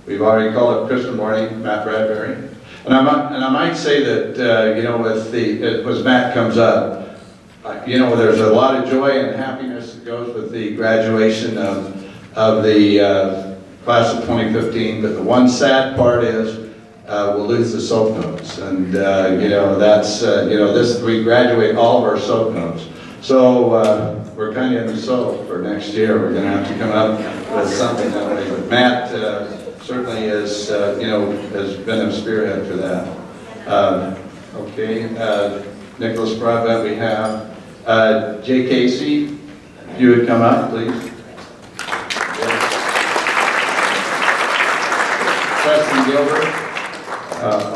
We've already called up Kristen Barney, Matt Bradbury, and I might say that as Matt comes up, there's a lot of joy and happiness that goes with the graduation of the class of 2015, but the one sad part is we'll lose the soap notes. And, you know, that's, you know, we graduate all of our soap notes. So we're kind of in the soap for next year. We're going to have to come up with something that way. But Matt certainly is, you know, has been a spearhead for that. Okay, Nicholas Broadbent we have. Jay Casey, if you would come up, please. Preston Gilbert,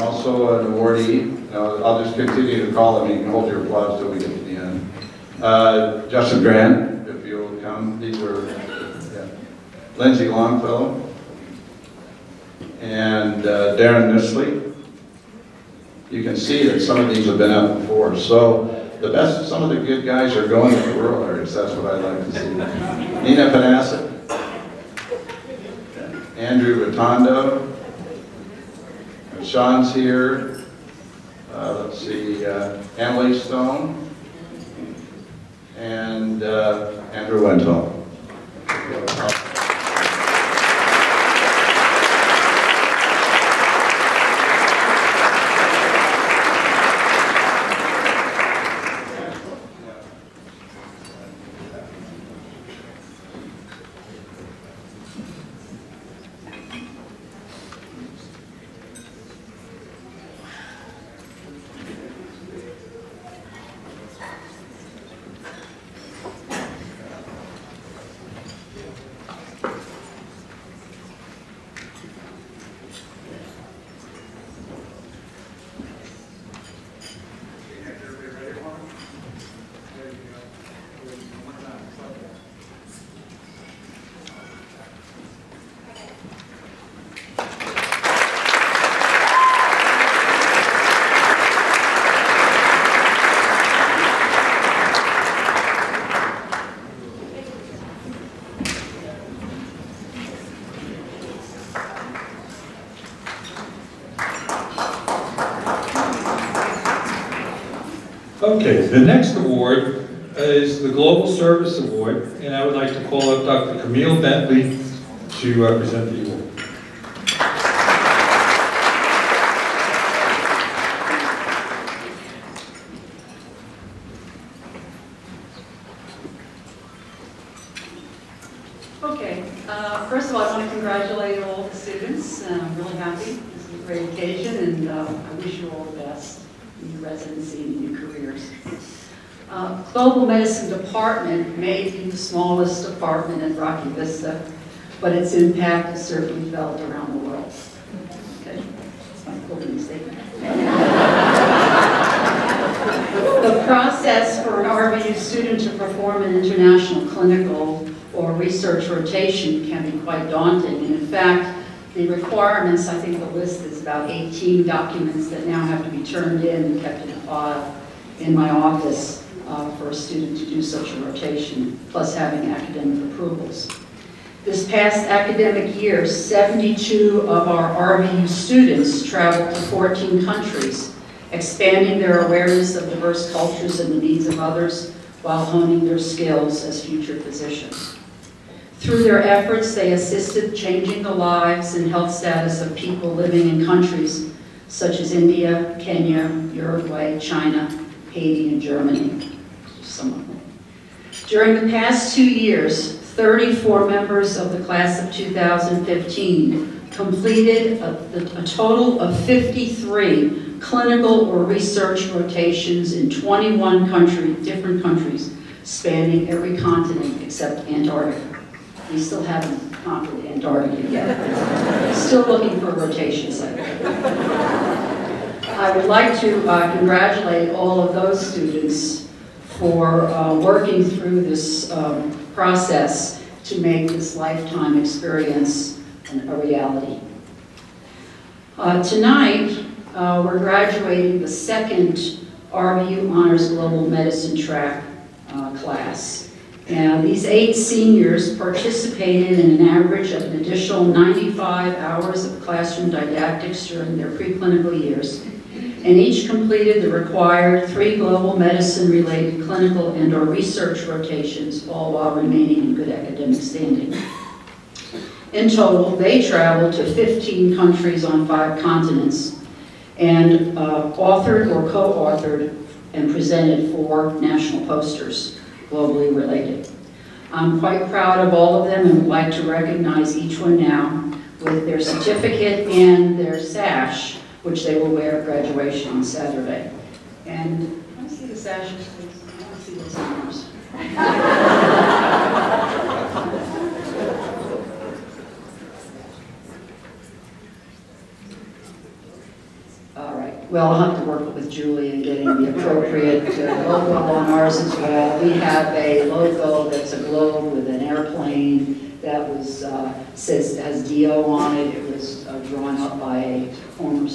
also an awardee. I'll just continue to call him. You can hold your applause till we get to the end. Justin Grant, if you'll come. These are Lindsay Longfellow and Darren Nisley. You can see that some of these have been up before. So some of the good guys are going to the rural areas. That's what I'd like to see. Nina Panassa, Andrew Rotondo, Sean's here. Let's see, Emily Stone, and Andrew Wentall. Okay, the next award is the Global Service Award, and I would like to call up Dr. Camille Bentley to present the award. Okay, first of all, I want to congratulate all the students. I'm really happy. This is a great occasion, and I wish you all the best in your residency and in your careers. Global Medicine Department may be the smallest department at Rocky Vista, but its impact is certainly felt around the world. Okay, that's my opening statement. The process for an RVU student to perform an international clinical or research rotation can be quite daunting, and in fact, the requirements, I think the list is about 18 documents that now have to be turned in and kept in a file in my office for a student to do such a rotation, plus having academic approvals. This past academic year, 72 of our RVU students traveled to 14 countries, expanding their awareness of diverse cultures and the needs of others while honing their skills as future physicians. Through their efforts, they assisted changing the lives and health status of people living in countries such as India, Kenya, Uruguay, China, Haiti, and Germany. Some of them. During the past 2 years, 34 members of the class of 2015 completed a total of 53 clinical or research rotations in 21 different countries, spanning every continent except Antarctica. We still haven't conquered Antarctica yet. Still looking for a rotation site. I would like to congratulate all of those students for working through this process to make this lifetime experience a reality. Tonight, we're graduating the second RVU Honors Global Medicine Track class. And these 8 seniors participated in an average of an additional 95 hours of classroom didactics during their preclinical years, and each completed the required 3 global medicine-related clinical and/or research rotations, all while remaining in good academic standing. In total, they traveled to 15 countries on 5 continents and authored or co-authored and presented 4 national posters, globally related. I'm quite proud of all of them and would like to recognize each one now with their certificate and their sash, which they will wear at graduation on Saturday. And, can I see the sashes, please? I want to see those honors. All right. Well, I'll have to work with Julie in getting the appropriate logo on ours as well. We have a logo that's a globe with an airplane that was has DO on it. It was drawn up by a former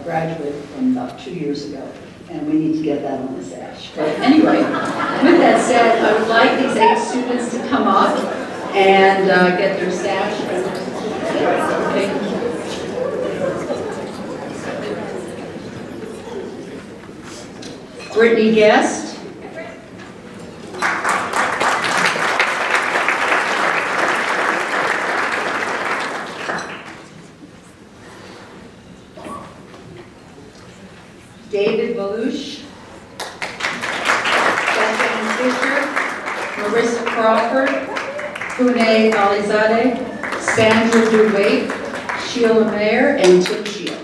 graduate from about 2 years ago, and we need to get that on the sash. But anyway, with that said, I would like these 8 students to come up and get their sash. Okay. Brittany Guest. David Baluch. Bethany Fisher. Marissa Crawford. Pune Alizadeh. Sandra Dubé. Sheila Mayer, and Tim Shield.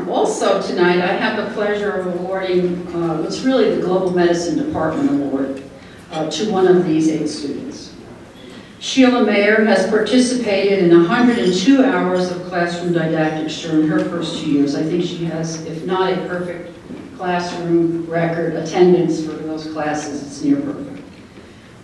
Also tonight, I have the pleasure of awarding what's really the Global Medicine Department Award to one of these 8 students. Sheila Mayer has participated in 102 hours of classroom didactics during her first 2 years. I think she has, if not a perfect classroom record attendance for those classes, it's near perfect.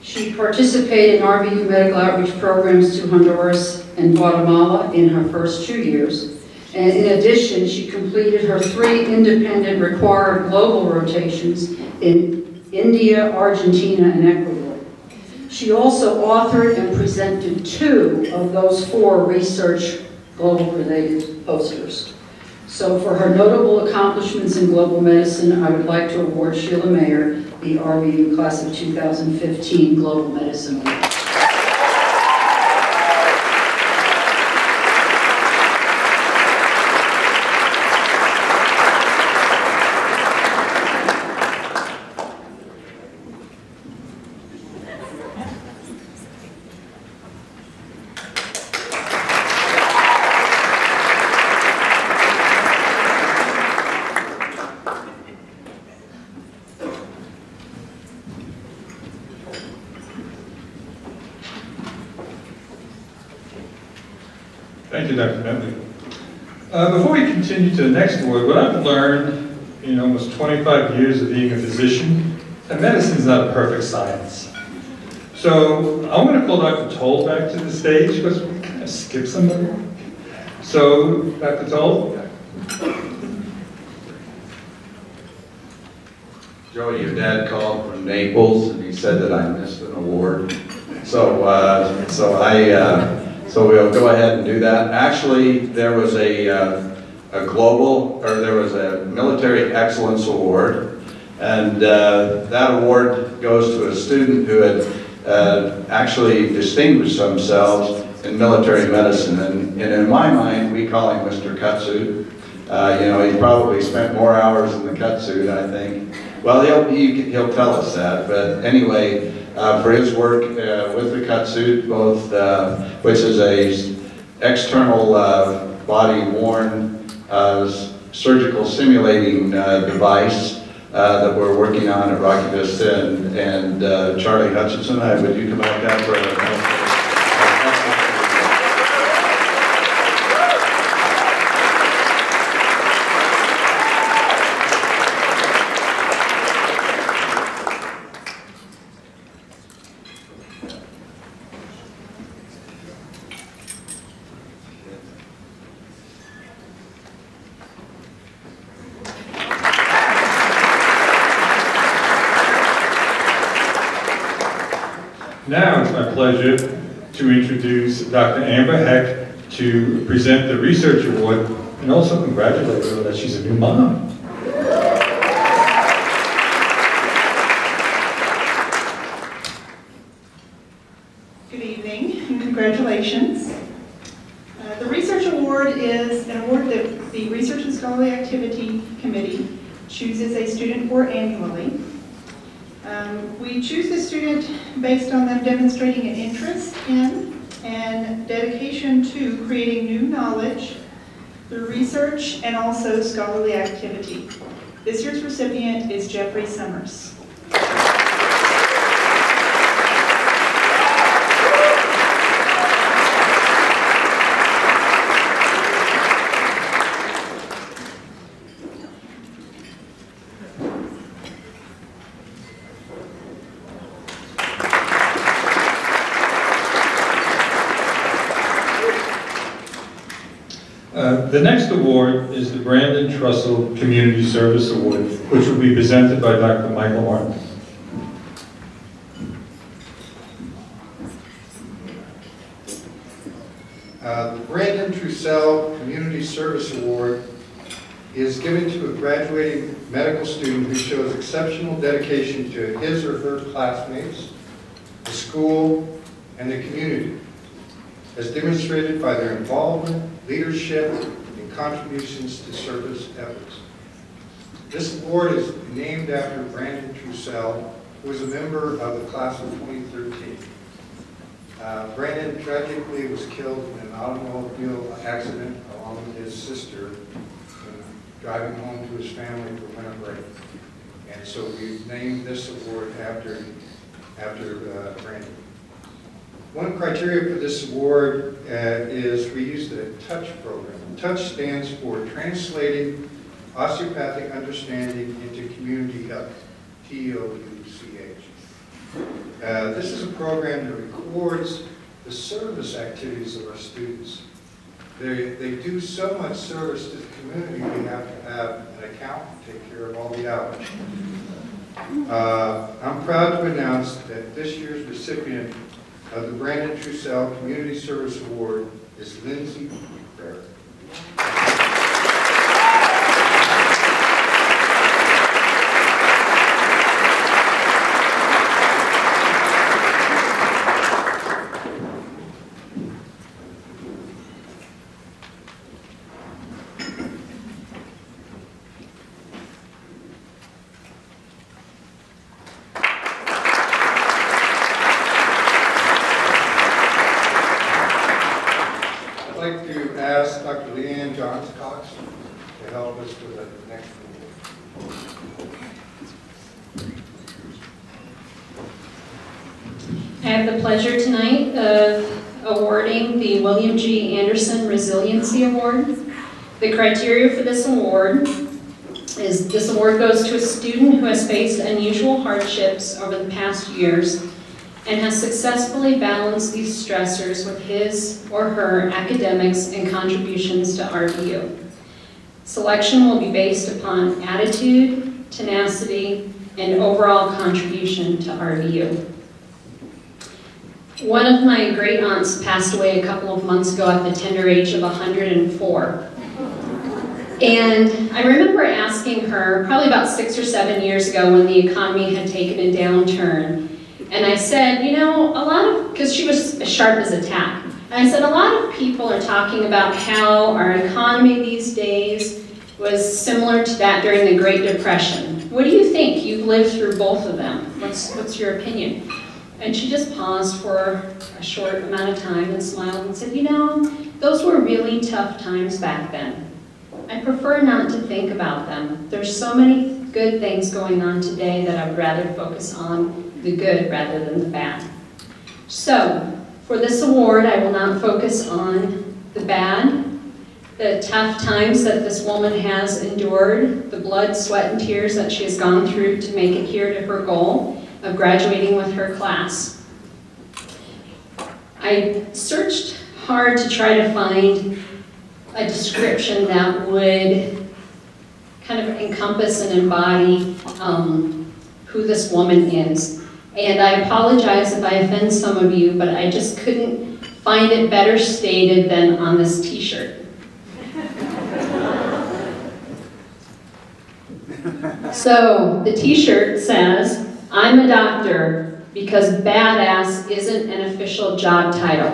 She participated in RVU medical outreach programs to Honduras and Guatemala in her first 2 years. And in addition, she completed her 3 independent required global rotations in India, Argentina, and Ecuador. She also authored and presented 2 of those 4 research global-related posters. So for her notable accomplishments in global medicine, I would like to award Sheila Mayer the RVU Class of 2015 Global Medicine Award. Thank you, Dr. Bentley. Before we continue to the next award, what I've learned in almost 25 years of being a physician, that medicine is not a perfect science. So I'm going to call Dr. Toll back to the stage because we kind of skipped somebody. So, Dr. Toll. Joey, your dad called from Naples and he said that I missed an award. So we'll go ahead and do that. Actually, there was a military excellence award, and that award goes to a student who had actually distinguished themselves in military medicine. And in my mind, we call him Mr. Cutsuit. He probably spent more hours in the cut suit, I think. Well, he'll tell us that, but anyway, for his work with the Katsuit, both, which is a external body-worn surgical simulating device that we're working on at Rocky Vista, and Charlie Hutchinson, would you come back down for a Now it's my pleasure to introduce Dr. Amber Heck to present the Research Award and also congratulate her that she's a new mom. Good evening and congratulations. The Research Award is an award that the Research and Scholarly Activity Committee chooses a student for annually. We choose the student based on them demonstrating an interest in and dedication to creating new knowledge through research and also scholarly activity. This year's recipient is Jeffrey Summers. The next award is the Brandon Trussell Community Service Award, which will be presented by Dr. Michael Martin. The Brandon Trussell Community Service Award is given to a graduating medical student who shows exceptional dedication to his or her classmates, the school, and the community, as demonstrated by their involvement, leadership, and contributions to service efforts. This award is named after Brandon Trussell, who was a member of the class of 2013. Brandon tragically was killed in an automobile accident along with his sister driving home to his family for winter break. And so we've named this award after Brandon. One criteria for this award is we use the TOUCH program. TOUCH stands for Translating Osteopathic Understanding into Community Health, TOUCH. This is a program that records the service activities of our students. They do so much service to the community, we have to have an accountant take care of all the hours. I'm proud to announce that this year's recipient of the Brandon Trussell Community Service Award is Lindsay Barrett. I'd like to ask Dr. Leanne Johns-Cox to help us with the next award. I have the pleasure tonight of awarding the William G. Anderson Resiliency Award. The criteria for this award is this award goes to a student who has faced unusual hardships over the past years and has successfully balanced these stressors with his or her academics and contributions to RVU. Selection will be based upon attitude, tenacity, and overall contribution to RVU. One of my great aunts passed away a couple of months ago at the tender age of 104. And I remember asking her, probably about 6 or 7 years ago when the economy had taken a downturn, and I said, you know, because she was as sharp as a tack, and I said, a lot of people are talking about how our economy these days was similar to that during the Great Depression. what do you think? You've lived through both of them. What's your opinion? And she just paused for a short amount of time and smiled and said, you know, those were really tough times back then. I prefer not to think about them. There's so many good things going on today that I would rather focus on the good rather than the bad. So, for this award, I will not focus on the bad, the tough times that this woman has endured, the blood, sweat, and tears that she has gone through to make it here to her goal of graduating with her class. I searched hard to try to find a description that would kind of encompass and embody who this woman is. And I apologize if I offend some of you, but I just couldn't find it better stated than on this t-shirt. So the t-shirt says, I'm a doctor because badass isn't an official job title.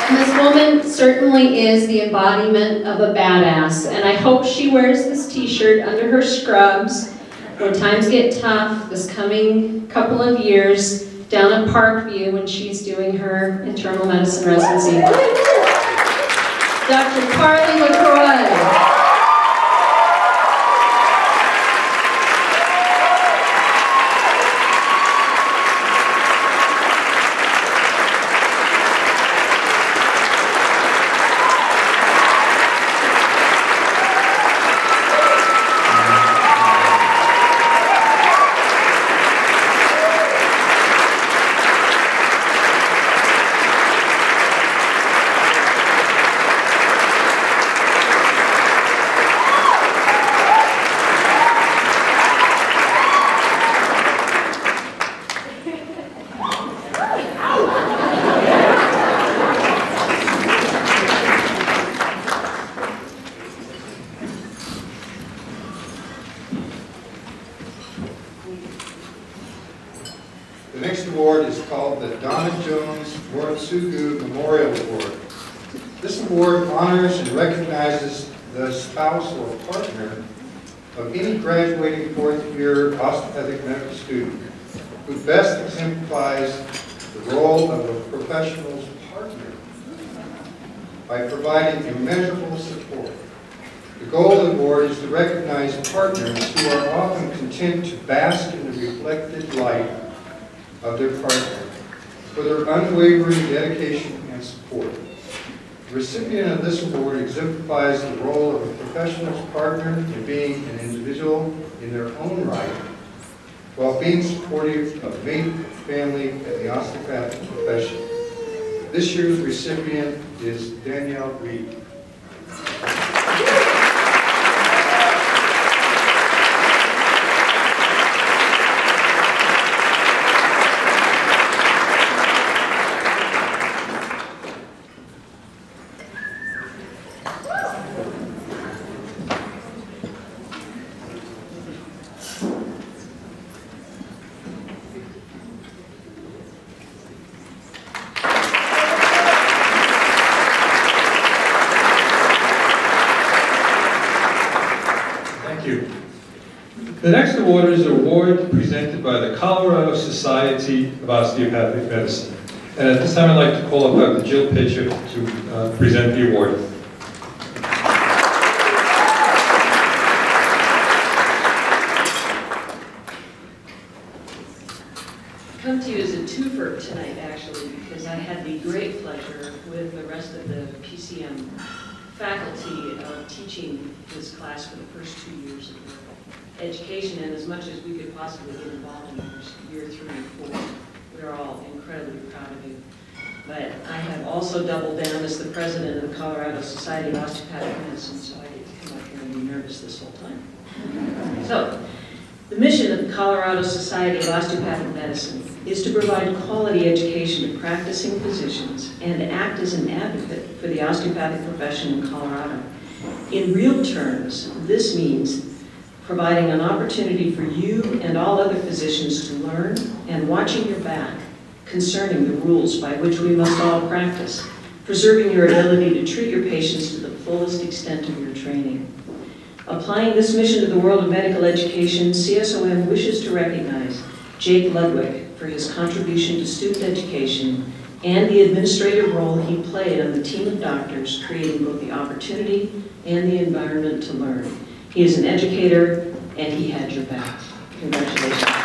And this woman certainly is the embodiment of a badass, and I hope she wears this t-shirt under her scrubs when times get tough this coming couple of years down at Parkview when she's doing her internal medicine residency. Dr. Carly LaCroix. The next award is called the Donna Jones Mortsugu Memorial Award. This award honors and recognizes the spouse or partner of any graduating fourth-year osteopathic medical student who best exemplifies the role of a professional's partner by providing immeasurable support. The goal of the award is to recognize partners who are often content to bask in the reflected light of their partner for their unwavering dedication and support. The recipient of this award exemplifies the role of a professional's partner in being an individual in their own right, while being supportive of mate, family, and the osteopathic profession. This year's recipient is Danielle Reed. The next award is an award presented by the Colorado Society of Osteopathic Medicine. And at this time, I'd like to call up Dr. Jill Pitcher to present the award. I come to you as a twofer tonight, actually, because I had the great pleasure with the rest of the PCM faculty of teaching this class for the first 2 years of education, and as much as we could possibly get involved in year 3 and 4. We're all incredibly proud of you. But I have also doubled down as the president of the Colorado Society of Osteopathic Medicine, so I get to come up here and be nervous this whole time. So, the mission of the Colorado Society of Osteopathic Medicine is to provide quality education to practicing physicians and act as an advocate for the osteopathic profession in Colorado. In real terms, this means providing an opportunity for you and all other physicians to learn and watching your back, concerning the rules by which we must all practice, preserving your ability to treat your patients to the fullest extent of your training. Applying this mission to the world of medical education, CSOM wishes to recognize Jake Ludwig for his contribution to student education and the administrative role he played on the team of doctors creating both the opportunity and the environment to learn. He is an educator, and he had your back. Congratulations.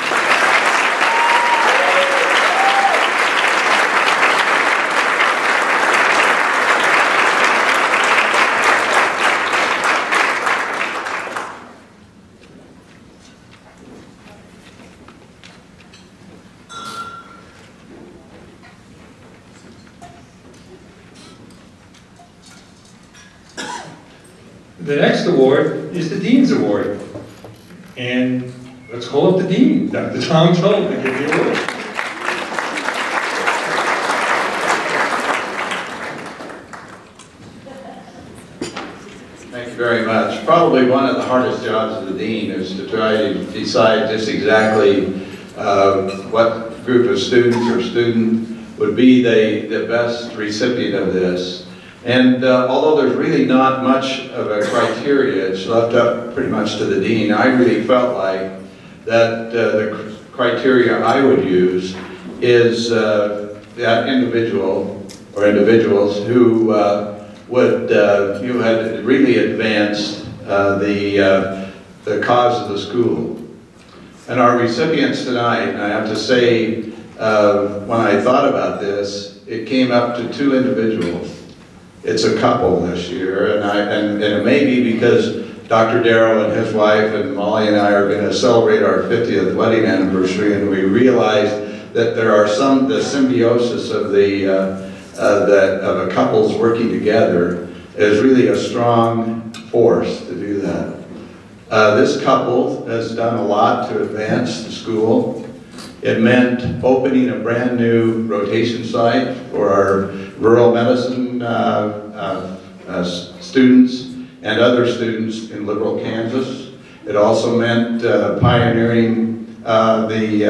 The next award is the Dean's Award. And let's call up the Dean, Dr. Tom Toll, to give the award. Thank you very much. Probably one of the hardest jobs of the Dean is to try to decide just exactly what group of students or student would be the best recipient of this. And although there's really not much of a criteria, it's left up pretty much to the Dean. I really felt like that the criteria I would use is that individual or individuals who who had really advanced the cause of the school. And our recipients tonight, and I have to say, when I thought about this, it came up to 2 individuals. It's a couple this year, and it may be because Dr. Darrow and his wife and Molly and I are going to celebrate our 50th wedding anniversary, and we realized that there are the symbiosis of of a couples working together is really a strong force to do that. This couple has done a lot to advance the school. It meant opening a brand new rotation site for our rural medicine students and other students in liberal Kansas. It also meant pioneering many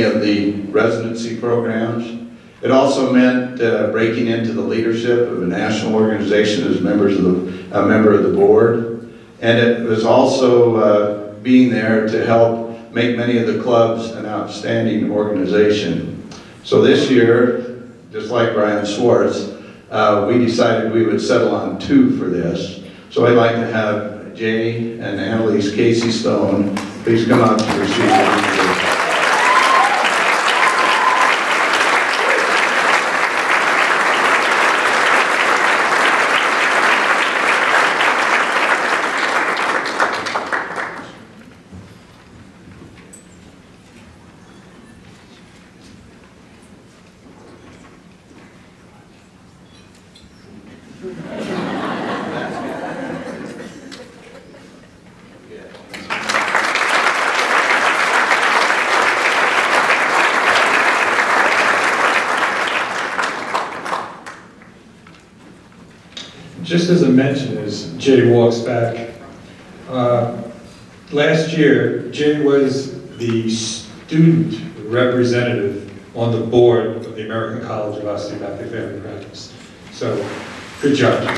of the residency programs. It also meant breaking into the leadership of a national organization as a member of the board. And it was also being there to help make many of the clubs an outstanding organization. So this year, just like Brian Schwartz, we decided we would settle on 2 for this. So I'd like to have Jay and Annalise Casey Stone please come up to receive the award. Just as a mention, as Jay walks back, last year, Jay was the student representative on the board of the American College of Osteopathic Family Practice. So, good job, Jay.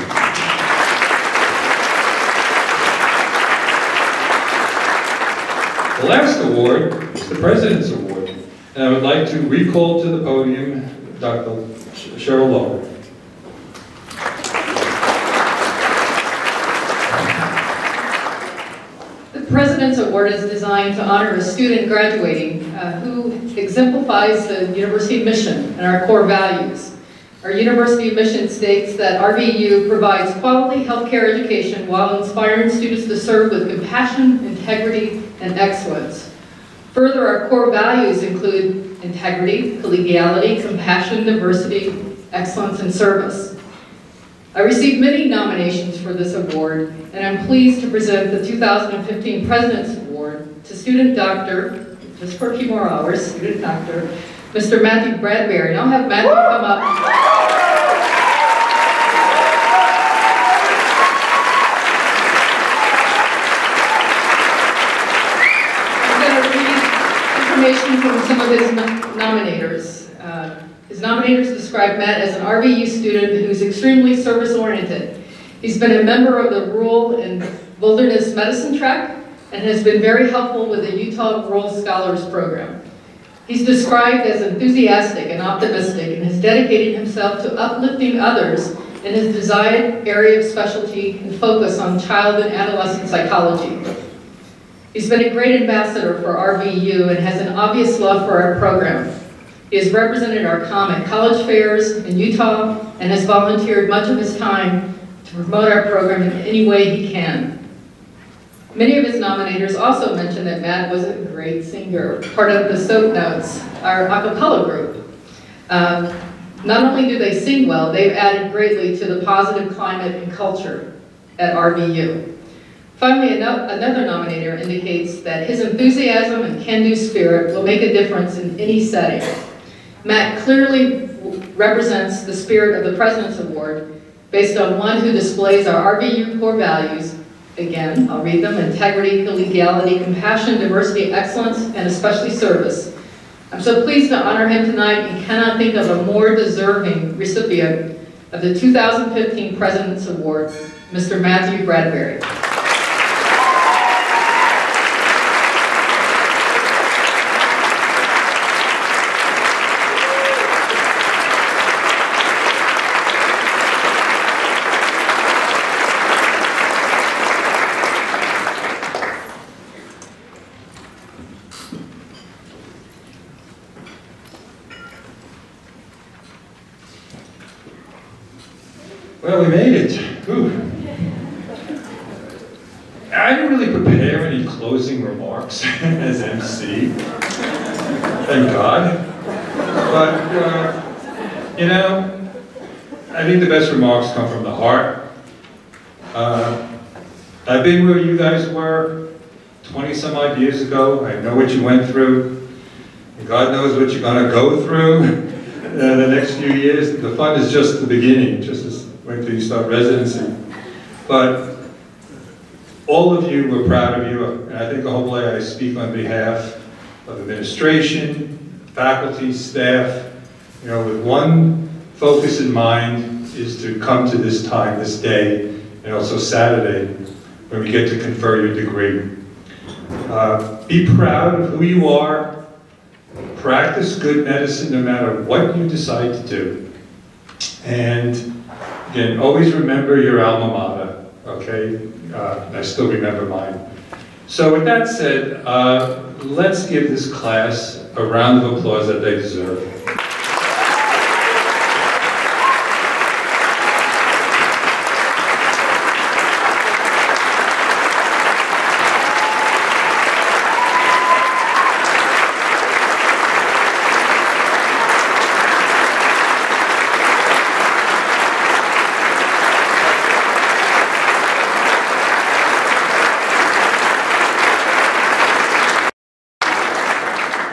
The last award is the President's Award, and I would like to recall to the podium Dr. Cheryl Lowe. The President's Award is designed to honor a student graduating who exemplifies the university mission and our core values. Our university mission states that RVU provides quality healthcare education while inspiring students to serve with compassion, integrity, and excellence. Further, our core values include integrity, collegiality, compassion, diversity, excellence, and service. I received many nominations for this award, and I'm pleased to present the 2015 President's Award to student doctor, just for a few more hours, student doctor, Mr. Matthew Bradbury. And I'll have Matthew come up. I'm going to read evaluation from some of his nominators. His nominators described Matt as an RVU student who's extremely service-oriented. He's been a member of the Rural and Wilderness Medicine Track and has been very helpful with the Utah Rural Scholars Program. He's described as enthusiastic and optimistic and has dedicated himself to uplifting others in his desired area of specialty and focus on child and adolescent psychology. He's been a great ambassador for RVU and has an obvious love for our program. He has represented our COM at college fairs in Utah and has volunteered much of his time to promote our program in any way he can. Many of his nominators also mentioned that Matt was a great singer, part of the Soap Notes, our a cappella group. Not only do they sing well, they've added greatly to the positive climate and culture at RVU. Finally, another nominator indicates that his enthusiasm and can-do spirit will make a difference in any setting. Matt clearly represents the spirit of the President's Award based on one who displays our RVU core values. Again, I'll read them: integrity, collegiality, compassion, diversity, excellence, and especially service. I'm so pleased to honor him tonight and cannot think of a more deserving recipient of the 2015 President's Award, Mr. Matthew Bradbury. Well, we made it. Whew. I didn't really prepare any closing remarks as MC. Thank God. But, you know, I think the best remarks come from the heart. I've been where you guys were 20 some odd years ago. I know what you went through. And God knows what you're going to go through the next few years. The fun is just the beginning, just as wait till you start residency. But all of you were proud of you, and I think hopefully I speak on behalf of administration, faculty, staff, you know, with one focus in mind is to come to this time, this day, and also Saturday, when we get to confer your degree. Be proud of who you are, practice good medicine no matter what you decide to do. And again, always remember your alma mater, okay? I still remember mine. So with that said, let's give this class a round of applause that they deserve.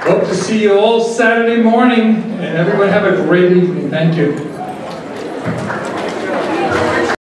Hope to see you all Saturday morning, and everyone have a great evening. Thank you.